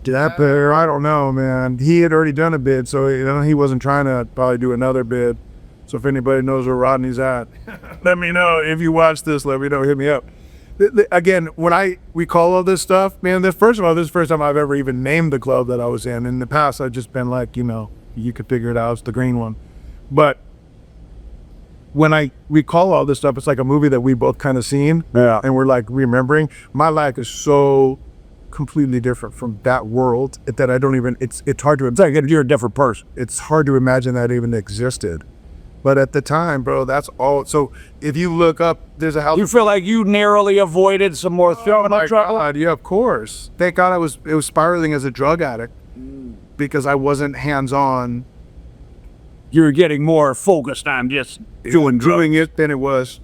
did that bid. I don't know, man. He had already done a bid, so he wasn't trying to probably do another bid. So if anybody knows where Rodney's at, let me know. If you watch this, let me know. Hit me up. Again, when I recall all this stuff, man, first of all, this is the first time I've ever even named the club that I was in. In the past, I've just been like, you could figure it out. It's the green one. But when I recall all this stuff, it's like a movie that we both kind of seen. Yeah. And we're like remembering. My life is so completely different from that world that I don't even, it's hard to, It's like you're a different person. it's hard to imagine that even existed. But at the time, bro, that's all. So if you look up, there's a house. You feel like you narrowly avoided some more throwing up trouble? God, yeah, of course. Thank God it was spiraling as a drug addict because I wasn't hands-on. You were getting more focused on just doing it than it was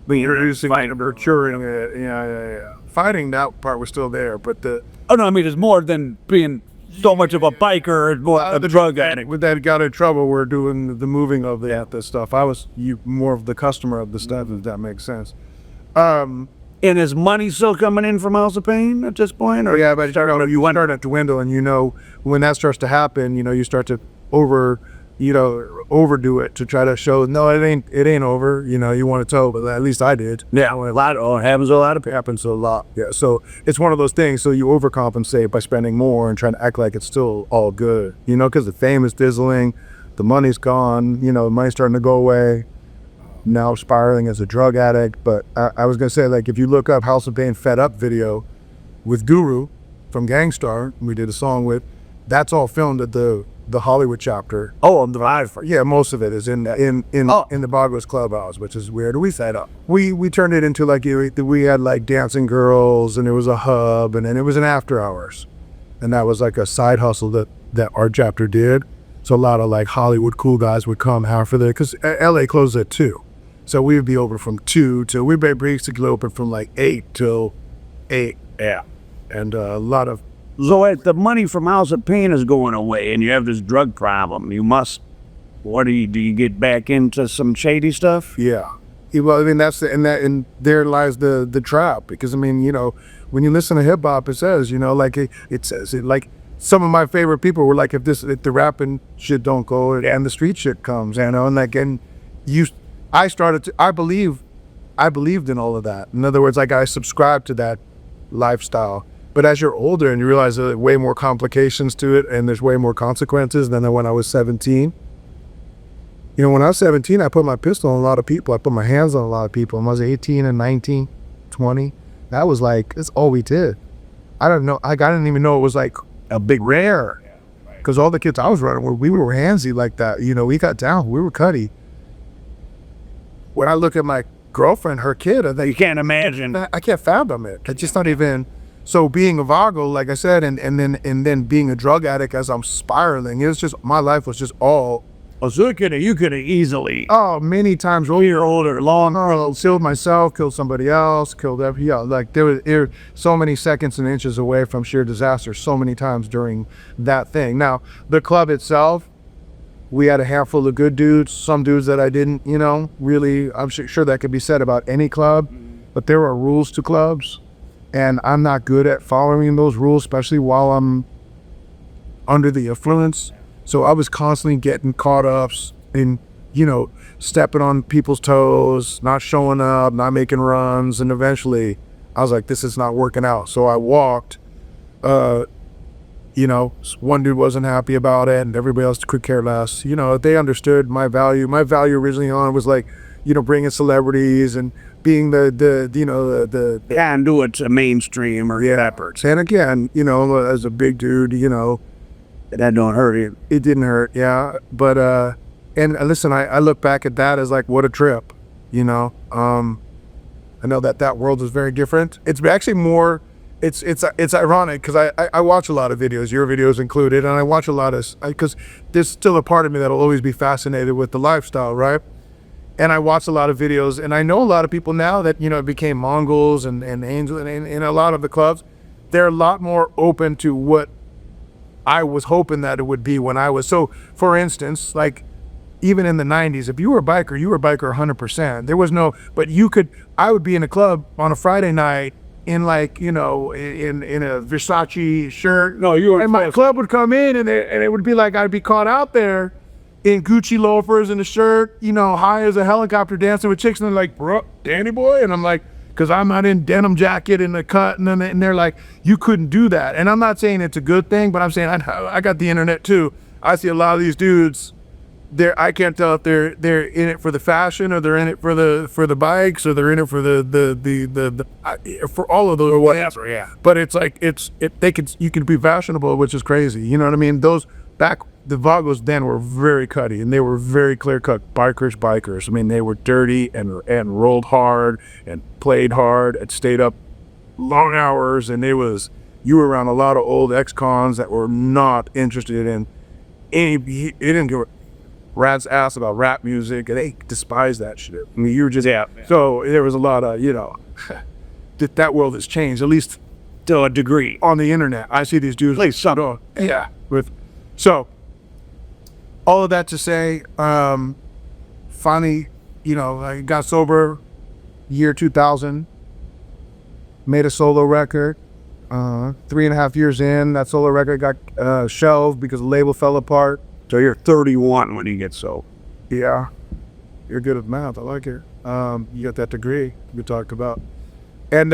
being introducing it or curing it. Yeah. Fighting, that part was still there, but Oh, no, I mean, it's more than being so much of a biker, more a drug addict. With that got in trouble, we're doing the moving of the stuff. I was more of the customer of the stuff, if that makes sense. And is money still coming in from House of Pain at this point? Or yeah, but you start to dwindle, and when that starts to happen, you start to overdo it to try to show no, it ain't over. You want to tell, but at least I did. Yeah, it happens a lot. Happens a lot. Yeah, so it's one of those things. So you overcompensate by spending more and trying to act like it's still all good. Because the fame is fizzling, the money's gone. The money's starting to go away. Now spiraling as a drug addict. But I was gonna say, like, if you look up House of Pain Fed Up video with Guru from Gangstar, we did a song with. That's all filmed at the Hollywood chapter. Oh, the live. Yeah, most of it is in the Vagos clubhouse, which is weird. We set up. We turned it into like we had like dancing girls, and it was a hub, and then it was an after hours, and that was like a side hustle that our chapter did. So a lot of like Hollywood cool guys would come half of there because LA closed at 2, so we would be open from 2 till we basically open from like 8 till 8. Yeah, and a lot of. So if the money from House of Pain is going away and you have this drug problem, you must, do you get back into some shady stuff? Yeah. Well, I mean, and there lies the trap, because I mean, when you listen to hip hop, it says, like it says it like some of my favorite people were like, if the rapping shit don't go and the street shit comes, you know, and like, and I believed in all of that. In other words, like I subscribed to that lifestyle. But as you're older and you realize there's way more complications to it and there's way more consequences than when I was 17. You know, when I was 17, I put my pistol on a lot of people. I put my hands on a lot of people. When I was 18 and 19, 20, that was like, that's all we did. I didn't even know it was like a big rare. Because all the kids I was running, we were handsy like that. You know, we got down, we were cutty. When I look at my girlfriend, her kid, I think, You can't imagine. I can't fathom it. It's just not even. So being a Vago, like I said, and then being a drug addict as I'm spiraling, it was just, my life was just all. So you could have easily, Many times when you're older, killed myself, killed somebody else, like there was so many seconds and inches away from sheer disaster so many times during that thing. Now, the club itself, we had a handful of good dudes, some dudes that I didn't, you know, really, I'm sure that could be said about any club, but there are rules to clubs, and I'm not good at following those rules, especially while I'm under the influence. So I was constantly getting caught up in, you know, stepping on people's toes, not showing up, not making runs, and eventually I was like, this is not working out. So I walked, you know, one dude wasn't happy about it and everybody else could care less. You know, they understood my value. My value originally on was like, you know, bringing celebrities and being the can't do it to mainstream or efforts. And again, you know, as a big dude, you know, That don't hurt you. it didn't hurt, yeah. But and listen, I look back at that as like, what a trip, you know. I know that world is very different. It's actually more. It's ironic because I watch a lot of videos, your videos included, and I watch a lot of, because there's still a part of me that'll always be fascinated with the lifestyle, right? And I watch a lot of videos, and I know a lot of people now that, you know, became Mongols and Angels, and in a lot of the clubs, they're a lot more open to what I was hoping that it would be when I was. So, for instance, like, even in the 90s, if you were a biker, 100%. There was no, but I would be in a club on a Friday night in, like, you know, in a Versace shirt. No, you were. And my club would come in and it would be like I'd be caught out there in Gucci loafers and a shirt, you know, high as a helicopter dancing with chicks, and they're like, bro, Danny boy? And I'm like, because I'm not in denim jacket and a cut, and they're like, you couldn't do that. And I'm not saying it's a good thing, but I'm saying I got the internet too. I see a lot of these dudes, I can't tell if they're in it for the fashion, or they're in it for the bikes, or they're in it for for all of those or whatever. Yeah. But it's like you can be fashionable, which is crazy. You know what I mean? The Vagos then were very cutty, and they were very clear cut bikers. I mean, they were dirty and rolled hard and played hard and stayed up long hours, and you were around a lot of old ex-cons that were not interested in it didn't give a rat's ass about rap music, and they despised that shit. I mean, you were just, so there was a lot of, you know, that world has changed, at least To a degree. on the internet. I see these dudes. At least some. Yeah. So, all of that to say, finally, you know, I got sober year 2000, made a solo record. 3.5 years in, that solo record got shelved because the label fell apart. So you're 31 when you get sober. Yeah. You're good at math. I like it. You got that degree we talked about. And,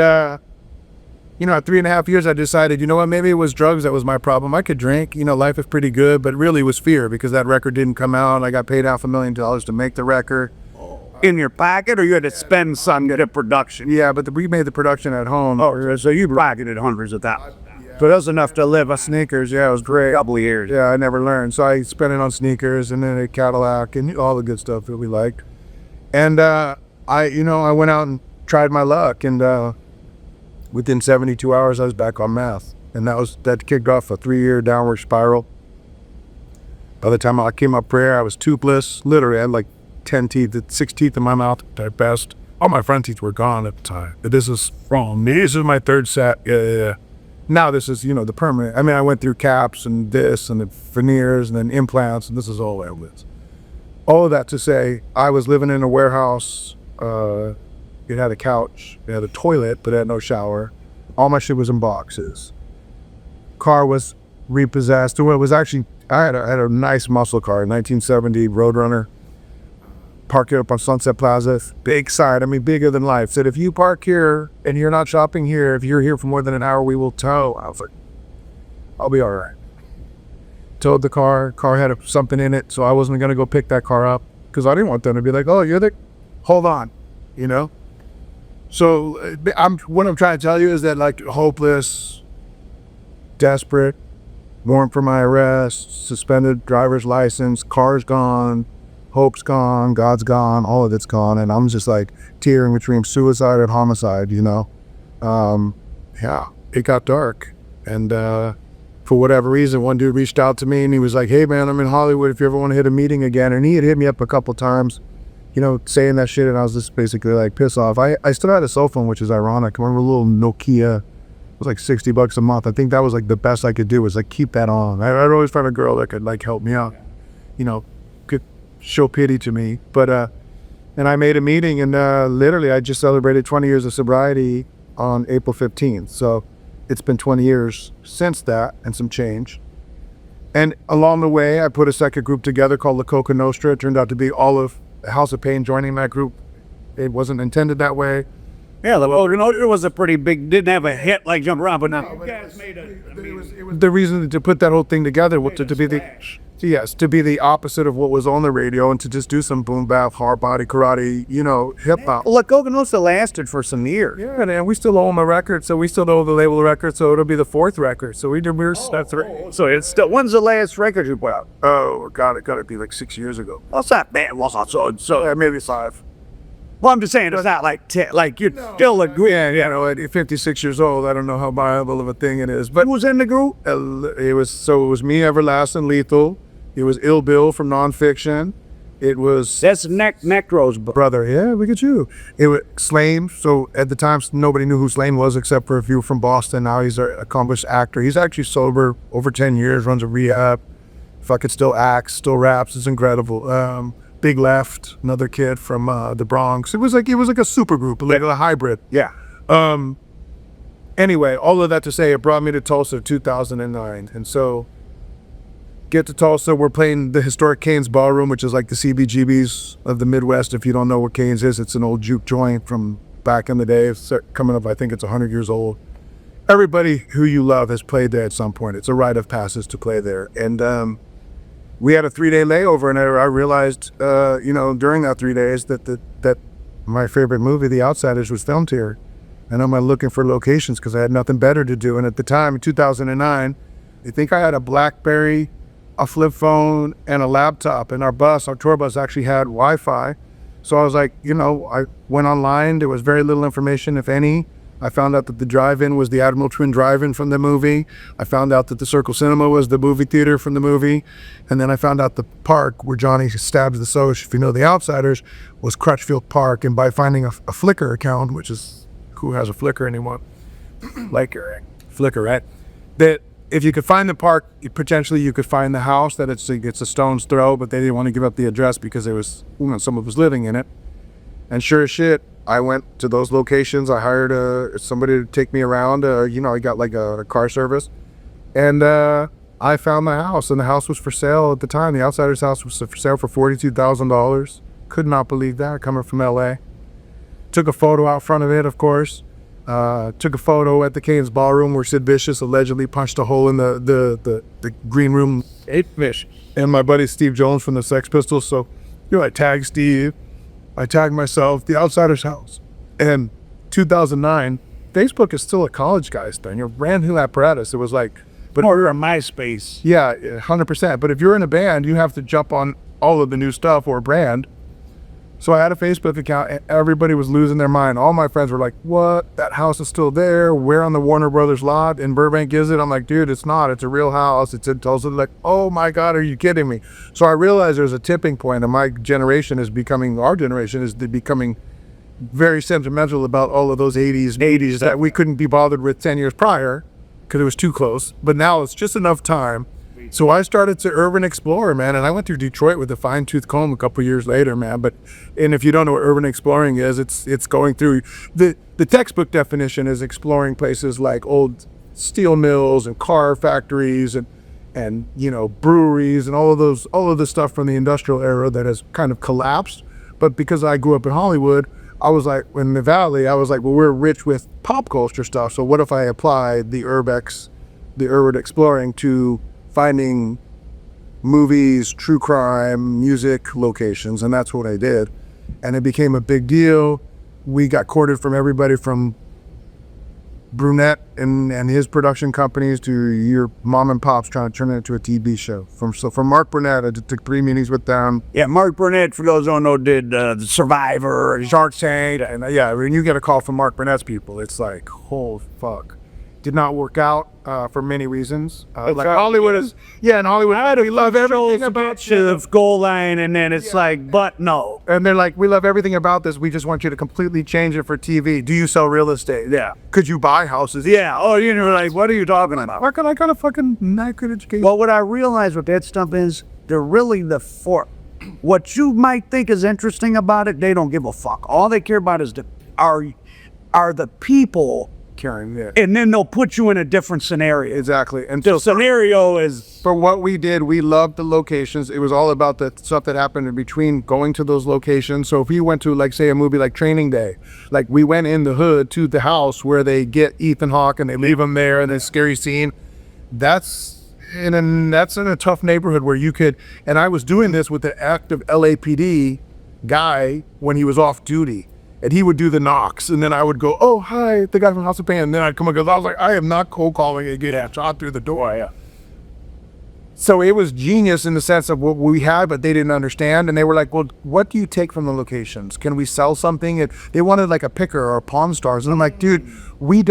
you know, at 3.5 years, I decided, you know what, maybe it was drugs that was my problem. I could drink, you know, life is pretty good, but really it was fear because that record didn't come out. I got paid $500,000 to make the record. In your pocket, or you had to spend some to get production? Yeah, but we made the production at home. Oh, so you pocketed hundreds of thousands. But that was enough to live on sneakers. Yeah, it was great. A couple of years. Yeah, I never learned. So I spent it on sneakers and then a Cadillac and all the good stuff that we liked. And I went out and tried my luck, and within 72 hours, I was back on meth. And that kicked off a 3-year downward spiral. By the time I came up prayer, I was toothless. Literally, I had like 10 teeth, 6 teeth in my mouth at best. All my front teeth were gone at the time. This is wrong. This is my third set. Yeah. Now this is, you know, the permanent. I mean, I went through caps and this and the veneers and then implants, and this is all I was. All of that to say, I was living in a warehouse. It had a couch, it had a toilet, but it had no shower. All my shit was in boxes. Car was repossessed. Well, it was actually, I had a nice muscle car, a 1970 Roadrunner. Park it up on Sunset Plaza, big sign, I mean, bigger than life. Said, if you park here and you're not shopping here, if you're here for more than an hour, we will tow. I was like, I'll be all right. Towed the car had something in it, so I wasn't going to go pick that car up because I didn't want them to be like, oh, hold on, you know? So what I'm trying to tell you is that, like, hopeless, desperate, warrant for my arrest, suspended driver's license, car's gone, hope's gone, God's gone, all of it's gone, and I'm just like teetering between suicide and homicide, you know? Yeah, it got dark, and for whatever reason, one dude reached out to me and he was like, hey man, I'm in Hollywood if you ever want to hit a meeting again, and he had hit me up a couple times, you know, saying that shit, and I was just basically like, piss off. I still had a cell phone, which is ironic. I remember a little Nokia. It was like $60 a month. I think that was like the best I could do, was like keep that on. I'd always find a girl that could like help me out, you know, could show pity to me. But and I made a meeting, and literally I just celebrated 20 years of sobriety on April 15th. So it's been 20 years since that, and some change. And along the way, I put a second group together called La Coca Nostra. It turned out to be all of House of Pain joining that group. It wasn't intended that way. Yeah, well, you know, it was a pretty big, didn't have a hit like Jump Around, but now you guys made It was the reason to put that whole thing together was to be the opposite of what was on the radio, and to just do some boom bap, hard body, karate, you know, hip hop. La Coca Nostra lasted for some years. Yeah, and we still own a record, so we still own the label record, so it'll be the fourth record. So we're So it's still, when's the last record you put out? Oh God, it gotta be like 6 years ago. That's not bad. So Maybe 5. well, I'm just saying, it's not like like you're still a group. Yeah, you know, at 56 years old, I don't know how viable of a thing it is. But Who was in the group? it was me, Everlast and Lethal. It was Ill Bill from Nonfiction. It was That's Necro's brother. Yeah, look at you. It was Slane. So at the time, nobody knew who Slane was except for a few from Boston. Now he's an accomplished actor. He's actually sober over 10 years, runs a rehab. Fucking still acts, still raps. It's incredible. Big Left, another kid from the Bronx. It was like a super group, like a hybrid. Yeah. Anyway, all of that to say, it brought me to Tulsa in 2009. And so, get to Tulsa, we're playing the historic Cain's Ballroom, which is like the CBGBs of the Midwest. If you don't know what Cain's is, it's an old juke joint from back in the day. It's coming up, I think it's 100 years old. Everybody who you love has played there at some point. It's a rite of passage to play there. And we had a 3-day layover, and I realized, you know, during that 3 days that my favorite movie, The Outsiders, was filmed here. And I'm looking for locations because I had nothing better to do. And at the time, in 2009, I think I had a BlackBerry, a flip phone, and a laptop. And our tour bus actually had Wi-Fi. So I was like, you know, I went online. There was very little information, if any. I found out that the drive-in was the Admiral Twin Drive-In from the movie. I found out that the Circle Cinema was the movie theater from the movie. And then I found out the park where Johnny stabs the Soch, if you know The Outsiders, was Crutchfield Park. And by finding a Flickr account, which is, who has a Flickr anymore? Like Flickr, right? That if you could find the park, potentially you could find the house, that it's a stone's throw, but they didn't want to give up the address because there was, you know, someone was living in it. And sure as shit, I went to those locations. I hired somebody to take me around. You know, I got like a car service, and I found the house, and the house was for sale at the time. The Outsiders house was for sale for $42,000. Could not believe that, coming from LA. Took a photo out front of it, of course. Took a photo at the Cain's Ballroom where Sid Vicious allegedly punched a hole in the green room. 8-fish. And my buddy Steve Jones from the Sex Pistols. So, you know, I tagged Steve. I tagged myself, The Outsiders house. And 2009, Facebook is still a college guy's thing. You're a brand new apparatus. It was like, But or you're on MySpace. Yeah, 100%. But if you're in a band, you have to jump on all of the new stuff or a brand. So I had a Facebook account, and everybody was losing their mind. All my friends were like, what? That house is still there? Where on the Warner Brothers lot in Burbank is it? I'm like, dude, it's not. It's a real house. It's in Tulsa. Like, oh my God, are you kidding me? So I realized there's a tipping point, and our generation is becoming very sentimental about all of those 80s that we couldn't be bothered with 10 years prior because it was too close. But now it's just enough time. So I started to urban explore, man, and I went through Detroit with a fine-tooth comb a couple years later, man. And if you don't know what urban exploring is, it's going through the textbook definition is exploring places like old steel mills and car factories and and breweries and all of the stuff from the industrial era that has kind of collapsed. But because I grew up in Hollywood, I was like, in the Valley, I was like, well, we're rich with pop culture stuff. So what if I applied the urban exploring to finding movies, true crime, music locations, and that's what I did. And it became a big deal. We got courted from everybody from Brunette and his production companies to your mom and pops trying to turn it into a TV show. From Mark Burnett, I took 3 meetings with them. Yeah, Mark Burnett, for those who don't know, did The Survivor, Shark Tank, and when you get a call from Mark Burnett's people, it's like, oh fuck. Did not work out for many reasons. Hollywood is, in Hollywood, we love everything about the goal line, and then it's like, but no. And they're like, we love everything about this. We just want you to completely change it for TV. Do you sell real estate? Yeah. Could you buy houses? Yeah. Oh, like, what are you talking about? Why can't I got a fucking not good education? Well, what I realized with that stuff is they're really what you might think is interesting about it, they don't give a fuck. All they care about is are the people Caring, yeah. And then they'll put you in a different scenario. Exactly. And the scenario is... For what we did, we loved the locations. It was all about the stuff that happened in between going to those locations. So if you went to, like, say, a movie like Training Day, like, we went in the hood to the house where they get Ethan Hawke and they leave him there in this scary scene. That's in a tough neighborhood where you could... And I was doing this with the active LAPD guy when he was off duty. And he would do the knocks, and then I would go, oh, hi, the guy from House of Pain. And then I'd come and go, I was like, I am not cold calling and get shot through the door. Yeah. So it was genius in the sense of what we had, but they didn't understand. And they were like, well, what do you take from the locations? Can we sell something? And they wanted like a picker or a Pawn Stars. And I'm like, dude, we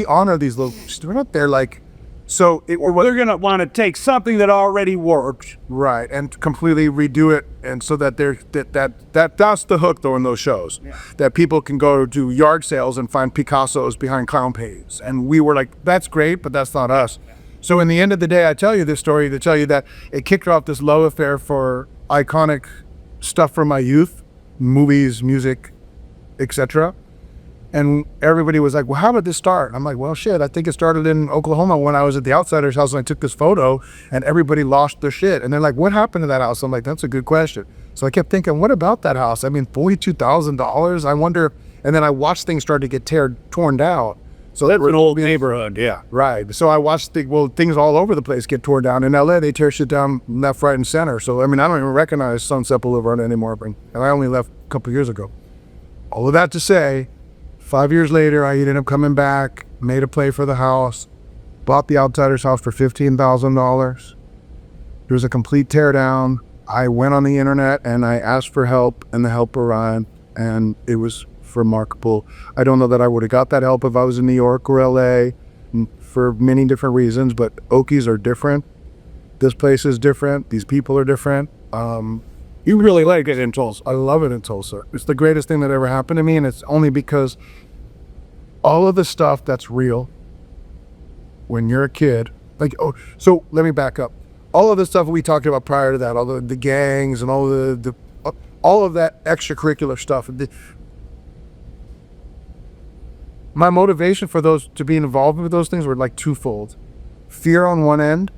honor these locations. We're not there like, so they're going to want to take something that already worked. Right, and completely redo it, and so that that's the hook though in those shows. Yeah. That people can go to yard sales and find Picassos behind clown paves. And we were like, that's great, but that's not us. Yeah. So in the end of the day, I tell you this story to tell you that it kicked off this love affair for iconic stuff from my youth, movies, music, etc. And everybody was like, well, how did this start? I'm like, well, shit, I think it started in Oklahoma when I was at the Outsiders house and I took this photo and everybody lost their shit. And they're like, what happened to that house? I'm like, that's a good question. So I kept thinking, what about that house? I mean, $42,000, I wonder. And then I watched things start to get torn down. So that's an old neighborhood, yeah. Right. So I watched things all over the place get torn down. In LA, they tear shit down left, right, and center. So, I mean, I don't even recognize Sunset Boulevard anymore. And I only left a couple years ago. All of that to say, 5 years later, I ended up coming back, made a play for the house, bought the Outsiders house for $15,000. There was a complete teardown. I went on the internet and I asked for help, and the help arrived, and it was remarkable. I don't know that I would have got that help if I was in New York or LA for many different reasons, but Okies are different. This place is different. These people are different. You really like it in Tulsa. I love it in Tulsa. It's the greatest thing that ever happened to me, and it's only because all of the stuff that's real when you're a kid, so let me back up. All of the stuff we talked about prior to that, all the gangs and all all of that extracurricular stuff. My motivation for those to be involved with those things were like twofold: fear on one end,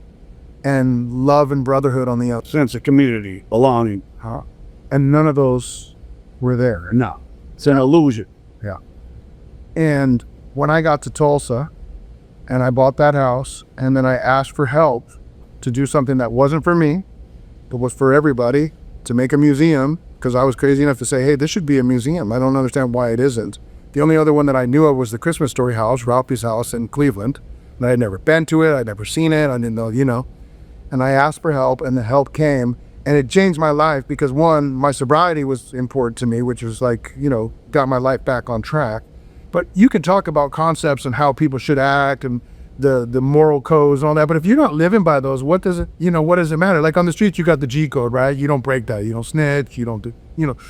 and love and brotherhood on the other. Sense of community, belonging. And none of those were there. No, it's an illusion. Yeah. And when I got to Tulsa and I bought that house, and then I asked for help to do something that wasn't for me, but was for everybody, to make a museum, because I was crazy enough to say, hey, this should be a museum. I don't understand why it isn't. The only other one that I knew of was the Christmas Story house, Ralphie's house in Cleveland. And I had never been to it. I'd never seen it. I didn't know, And I asked for help, and the help came. And it changed my life because, one, my sobriety was important to me, which was like, got my life back on track. But you can talk about concepts and how people should act and the moral codes and all that. But if you're not living by those, what does it matter? Like on the streets, you got the G code, right? You don't break that. You don't snitch. You don't do,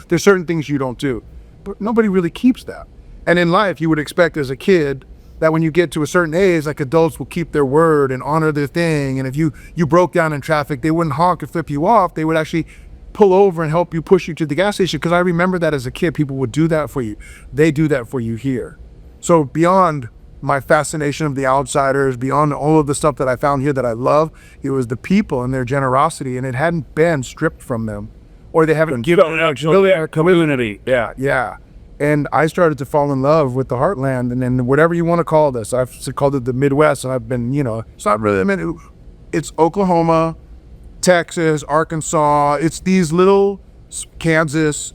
there's certain things you don't do. But nobody really keeps that. And in life, you would expect as a kid that when you get to a certain age, like adults will keep their word and honor their thing. And if you broke down in traffic, they wouldn't honk and flip you off. They would actually pull over and help you, push you to the gas station. Because I remember that as a kid, people would do that for you. They do that for you here. So beyond my fascination of the outsiders, beyond all of the stuff that I found here that I love, it was the people and their generosity, and it hadn't been stripped from them, or they haven't given Really, our community. yeah. And I started to fall in love with the heartland, and then whatever you want to call this, I've called it the Midwest, and I've been, it's not really, I mean, it's Oklahoma, Texas, Arkansas, it's these little Kansas,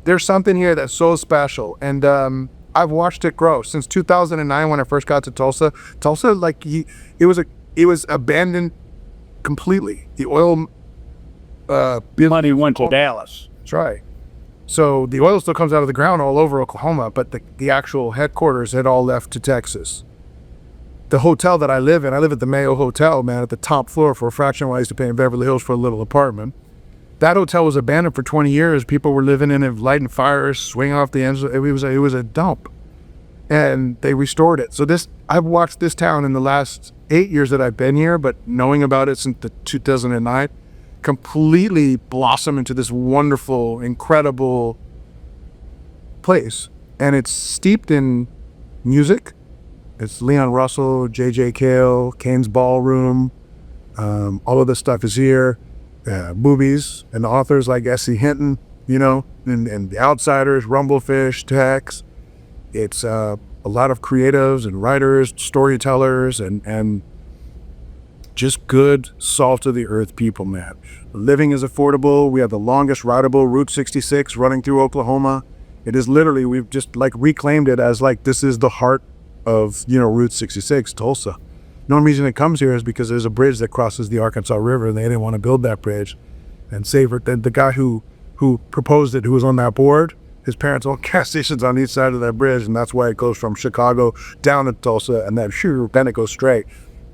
there's something here that's so special, and I've watched it grow since 2009 when I first got to Tulsa. Tulsa, like, it was abandoned completely. The oil Money went to Dallas. That's right. So the oil still comes out of the ground all over Oklahoma, but the actual headquarters had all left to Texas. The hotel that I live at the Mayo Hotel, man, at the top floor for a fraction of what I used to pay in Beverly Hills for a little apartment. That hotel was abandoned for 20 years. People were living in it, lighting fires, swinging off the ends. It was a dump, and they restored it. So I've watched this town in the last 8 years that I've been here, but knowing about it since 2009, completely blossom into this wonderful, incredible place. And it's steeped in music. It's Leon Russell, J.J. Cale, Kane's Ballroom. All of this stuff is here. Movies and authors like S.C. Hinton, and The Outsiders, Rumblefish, Tex. It's a lot of creatives and writers, storytellers, and just good, salt-of-the-earth people, man. Living is affordable. We have the longest rideable Route 66 running through Oklahoma. It is literally, we've just reclaimed it as this is the heart of, Route 66, Tulsa. The only reason it comes here is because there's a bridge that crosses the Arkansas River, and they didn't want to build that bridge and save it. The guy who proposed it, who was on that board, his parents own gas stations on each side of that bridge, and that's why it goes from Chicago down to Tulsa, and then it goes straight.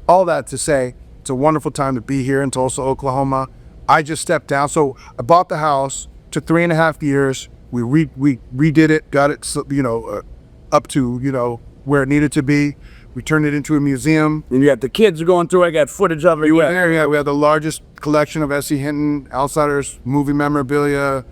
All that to say, it's a wonderful time to be here in Tulsa, Oklahoma. I just stepped down. So I bought the house, took 3.5 years. We redid it, got it, up to, where it needed to be. We turned it into a museum. And you got the kids going through. I got footage of it. We have the largest collection of S.C. Hinton, Outsiders, movie memorabilia,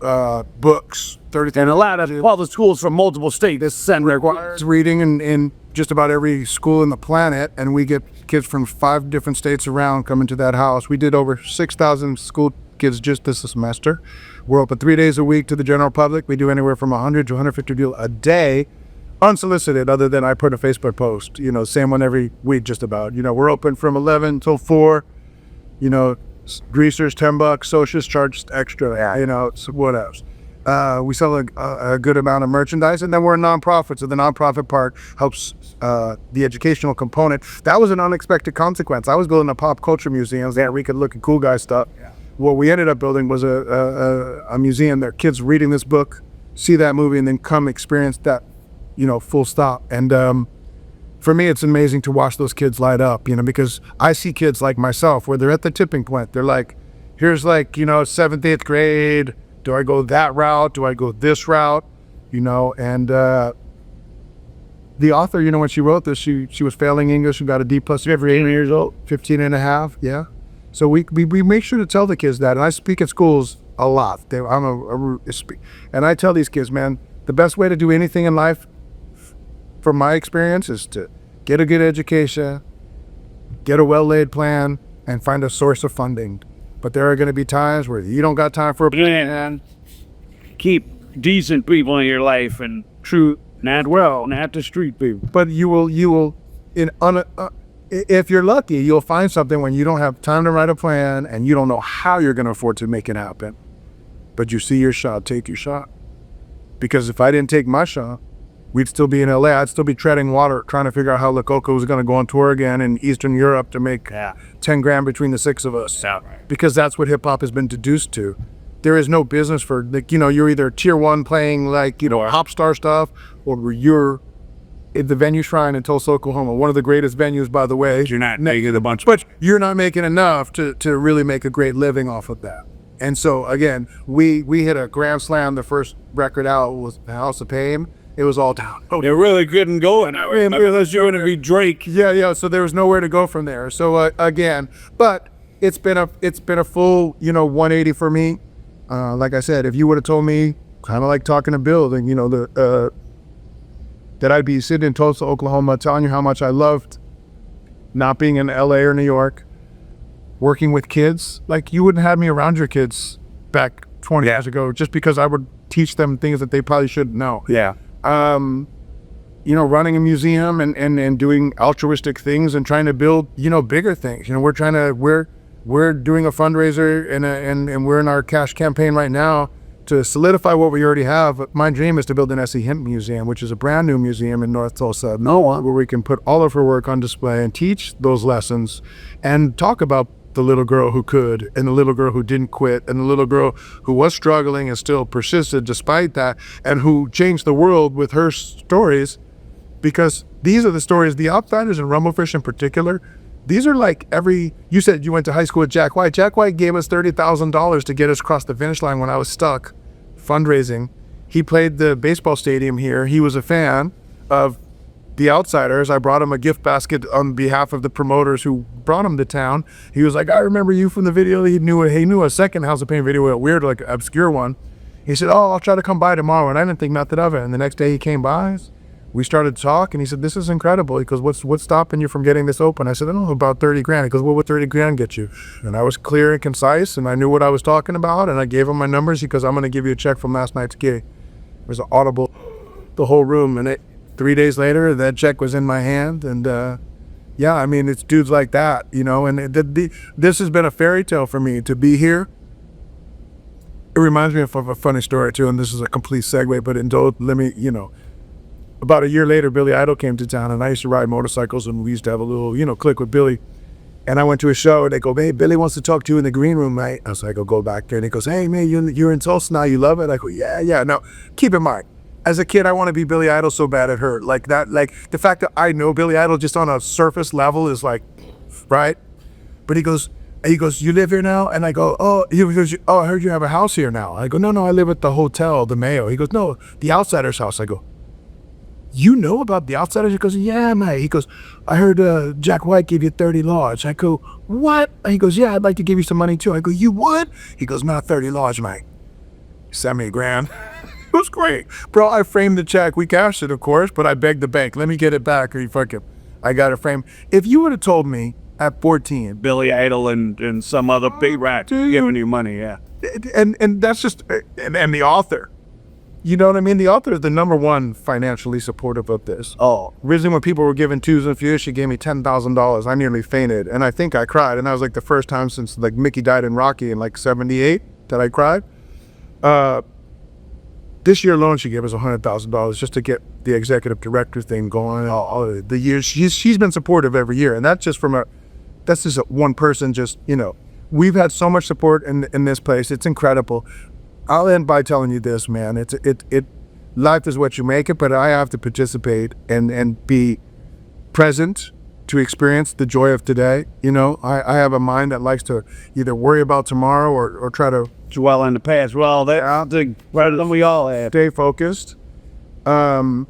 books. 30. And a lot of all the schools from multiple states send It's reading in just about every school in the planet, and we get kids from 5 different states around coming to that house. We did over 6,000 school kids just this semester. We're open 3 days a week to the general public. We do anywhere from 100 to 150 people a day, unsolicited, other than I put a Facebook post, same one every week just about. We're open from 11 till 4, greasers, $10, socials charged extra, so what else? We sell a good amount of merchandise, and then we're a nonprofit, so the nonprofit part helps the educational component. That was an unexpected consequence. I was building a pop culture museum where we could look at cool guy stuff. Yeah. What we ended up building was a museum that kids reading this book, see that movie, and then come experience that, full stop. And for me, it's amazing to watch those kids light up, because I see kids like myself where they're at the tipping point. They're like, here's 7th, 8th grade. Do I go that route? Do I go this route? And the author, when she wrote this, she was failing English and got a D+. Every 8 years old. 15 and a half, yeah. So we make sure to tell the kids that. And I speak at schools a lot. And I tell these kids, man, the best way to do anything in life, from my experience, is to get a good education, get a well-laid plan, and find a source of funding. But there are going to be times where you don't got time for and keep decent people in your life and true, not the street people. But you will, if you're lucky, you'll find something when you don't have time to write a plan and you don't know how you're going to afford to make it happen. But you see your shot, take your shot. Because if I didn't take my shot, we'd still be in LA. I'd still be treading water, trying to figure out how Lococo was going to go on tour again in Eastern Europe to make 10 grand between the 6 of us. Because that's what hip hop has been deduced to. There is no business for, you're either tier 1 playing pop star stuff, or you're at the Venue Shrine in Tulsa, Oklahoma, one of the greatest venues, by the way. You're not making but you're not making enough to really make a great living off of that. And so again, we hit a grand slam. The first record out was House of Pain. It was all down. They really couldn't go unless you're going to be Drake. Yeah. So there was nowhere to go from there. So again, but it's been a full 180 for me. Like I said, if you would have told me, kind of like talking to Bill, then the that I'd be sitting in Tulsa, Oklahoma, telling you how much I loved not being in LA or New York, working with kids. Like, you wouldn't have me around your kids back 20 years ago, just because I would teach them things that they probably shouldn't know. Yeah. You know, running a museum and doing altruistic things and trying to build, you know, bigger things. You know, we're doing a fundraiser and we're in our cash campaign right now to solidify what we already have. My dream is to build an Essie Hemp Museum, which is a brand new museum in North Tulsa, where we can put all of her work on display and teach those lessons and talk about the little girl who could, and the little girl who didn't quit, and the little girl who was struggling and still persisted despite that, and who changed the world with her stories. Because these are the stories, the Outsiders and Rumblefish in particular, these are like you said you went to high school with Jack White. Jack White gave us $30,000 to get us across the finish line when I was stuck fundraising. He played the baseball stadium here. He was a fan of the Outsiders. I brought him a gift basket on behalf of the promoters who brought him to town. He was like, I remember you from the video. He knew a second House of Pain video, a weird, like, obscure one. He said, oh, I'll try to come by tomorrow. And I didn't think nothing of it. And the next day he came by. We started to talk, and he said, this is incredible. He goes, what's stopping you from getting this open? I said, I don't know, about 30 grand. He goes, what would 30 grand get you? And I was clear and concise, and I knew what I was talking about, and I gave him my numbers. He goes, I'm going to give you a check from last night's gig. It was audible, the whole room. And 3 days later, that check was in my hand. And yeah, I mean, it's dudes like that, you know, and this has been a fairy tale for me to be here. It reminds me of a funny story, too, and this is a complete segue, but let me, you know. About a year later, Billy Idol came to town, and I used to ride motorcycles, and we used to have a little, you know, click with Billy. And I went to a show, and they go, hey, Billy wants to talk to you in the green room, mate. I was like, I'll go back there. And he goes, hey, man, you're in Tulsa now, you love it? I go, yeah. Now, keep in mind, as a kid, I want to be Billy Idol so bad it hurt. Like that, like the fact that I know Billy Idol just on a surface level is like, right? But he goes, you live here now? And I go, oh, I heard you have a house here now. I go, no, I live at the hotel, the Mayo. He goes, no, the Outsiders house. I go, you know about the Outsiders? He goes, yeah, mate. He goes, I heard Jack White gave you 30 large. I go, what? He goes, yeah, I'd like to give you some money too. I go, you would? He goes, not 30 large, mate. Send me $1,000. It was great. Bro, I framed the check. We cashed it, of course, but I begged the bank, let me get it back or you fuck it. I got it framed. If you would have told me at 14. Billy Idol and some other big rat giving you money, yeah. And that's just, and the author. You know what I mean? The author is the #1 financially supportive of this. Oh. Originally, when people were giving twos and fews, she gave me $10,000. I nearly fainted, and I think I cried. And that was like the first time since like Mickey died in Rocky in like '78 that I cried. This year alone, she gave us $100,000 just to get the executive director thing going. All the years she's been supportive every year, and that's just one person. Just, you know, we've had so much support in this place. It's incredible. I'll end by telling you this, man. Life is what you make it, but I have to participate and be present to experience the joy of today. You know, I have a mind that likes to either worry about tomorrow or try to dwell in the past. Well, rather than we all have. Stay focused. And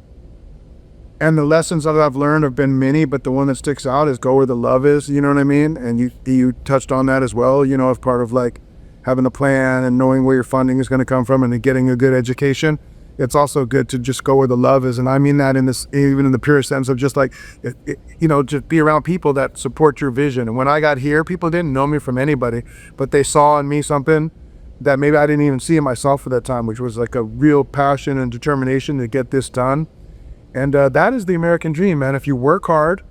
the lessons that I've learned have been many, but the one that sticks out is go where the love is. You know what I mean? And you touched on that as well. You know, as part of like having a plan and knowing where your funding is going to come from and getting a good education. It's also good to just go where the love is. And I mean that even in the purest sense of just like, you know, just be around people that support your vision. And when I got here, people didn't know me from anybody, but they saw in me something that maybe I didn't even see in myself at that time, which was like a real passion and determination to get this done. And that is the American dream, man. If you work hard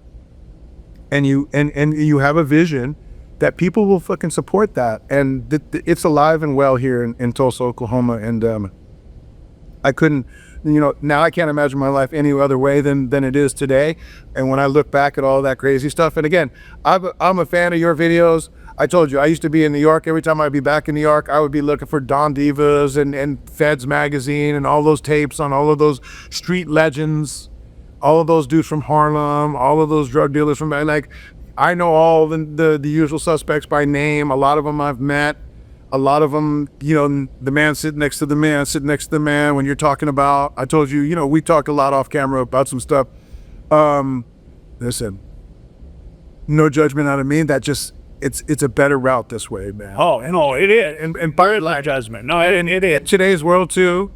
and you have a vision, that people will fucking support that. And it's alive and well here in Tulsa, Oklahoma. And I couldn't, you know, now I can't imagine my life any other way than it is today. And when I look back at all that crazy stuff, and again, I'm a fan of your videos. I told you, I used to be in New York. Every time I'd be back in New York, I would be looking for Don Divas and Feds magazine and all those tapes on all of those street legends, all of those dudes from Harlem, all of those drug dealers from, like, I know all the usual suspects by name. A lot of them I've met. A lot of them, you know, the man sitting next to the man, sitting next to the man when you're talking about, I told you, you know, we talked a lot off camera about some stuff. Listen, no judgment out of me. That just, it's a better route this way, man. Oh, no, it is. And part of judgment. No, it is. Today's world too,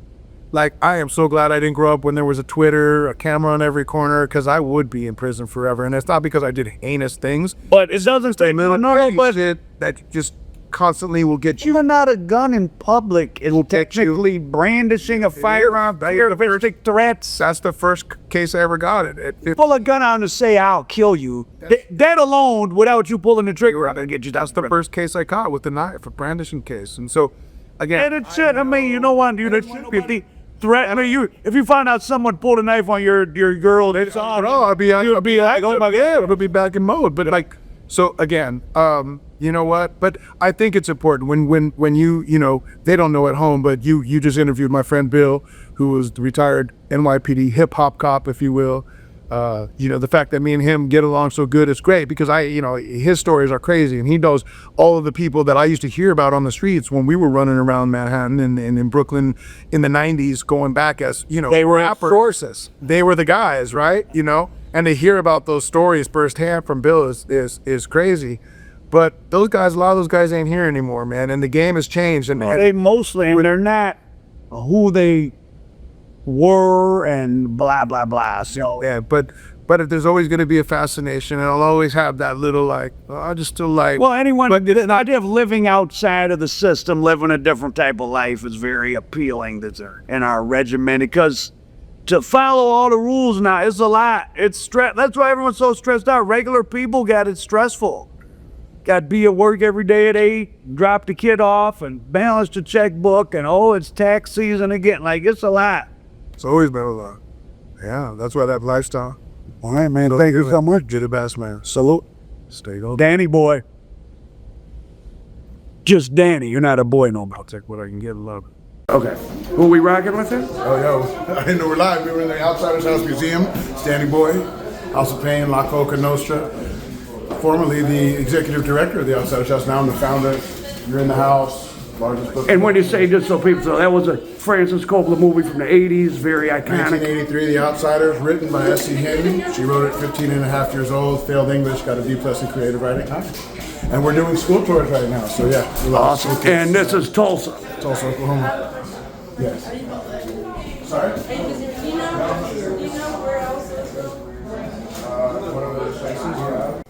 like, I am so glad I didn't grow up when there was a Twitter, a camera on every corner, because I would be in prison forever. And it's not because I did heinous things, But it doesn't say but that just constantly will get you. even not a gun in public is technically brandishing a firearm, terroristic threats. That's the first case I ever got. It Pull a gun out and say, I'll kill you. That alone, without you pulling the trigger out, get you. That's the first case I caught with the knife, a brandishing case. And so, again, And it should. I mean, you know what, dude? It should be the threat. I mean, if you find out someone pulled a knife on your girl, it's on. I'll be like, yeah, it'll be back in mode. But like, so again, you know what? But I think it's important when you they don't know at home, but you just interviewed my friend Bill, who was the retired NYPD hip hop cop, if you will. The fact that me and him get along so good is great because his stories are crazy, and he knows all of the people that I used to hear about on the streets when we were running around Manhattan and in Brooklyn in the 90s, going back as, They were sources. They were the guys, right? And to hear about those stories firsthand from Bill is crazy. But a lot of those guys ain't here anymore, man. And the game has changed. And They mostly, they're not who they were and blah, blah, blah. So, yeah, but if there's always going to be a fascination, and I'll always have that little like, I just still like. well, the idea of living outside of the system, living a different type of life is very appealing in our regimen because to follow all the rules now is a lot. It's stress. That's why everyone's so stressed out. Regular people got it stressful. Got to be at work every day at 8, drop the kid off, and balance the checkbook, and it's tax season again. Like, it's a lot. It's always been a lot. Yeah, that's why that lifestyle. All right, man. Thank you so much. You're the best, man. Salute. Stay gold. Danny boy. Just Danny. You're not a boy no more. I'll take what I can get. Love it. Okay. Who we rocking with here? Oh, yo. I didn't know we're live. We were in the Outsiders House Museum. Standing Boy, House of Pain, La Coca Nostra. Formerly the executive director of the Outsiders House. Now I'm the founder. You're in the house. Largest book. And when you say, just so people know, that was a Francis Coppola movie from the 80s, very iconic. 1983, The Outsiders, written by S.C. Henry. She wrote it 15 and a half years old, failed English, got a D+ in creative writing. And we're doing school tours right now, so yeah. Awesome. And this is Tulsa. Tulsa, Oklahoma. Yes. Sorry? Do you know where else is What other spaces you have?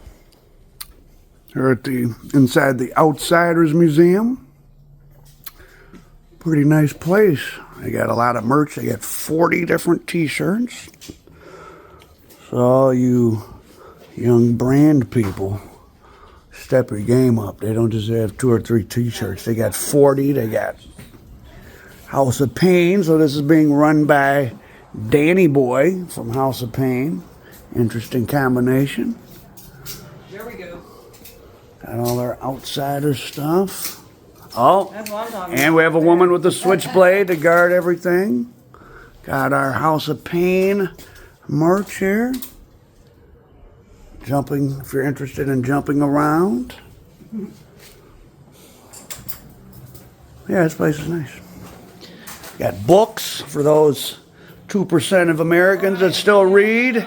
We're at inside the Outsiders Museum. Pretty nice place. They got a lot of merch. They got 40 different t-shirts. So all you young brand people, step your game up. They don't just have 2 or 3 t-shirts. They got 40. They got House of Pain. So this is being run by Danny Boy from House of Pain. Interesting combination. There we go. Got all their outsider stuff. Oh, That's what I'm talking and we have a woman with a switchblade to guard everything. Got our House of Pain merch here. Jumping, if you're interested in jumping around. Yeah, this place is nice. Got books for those 2% of Americans that still read.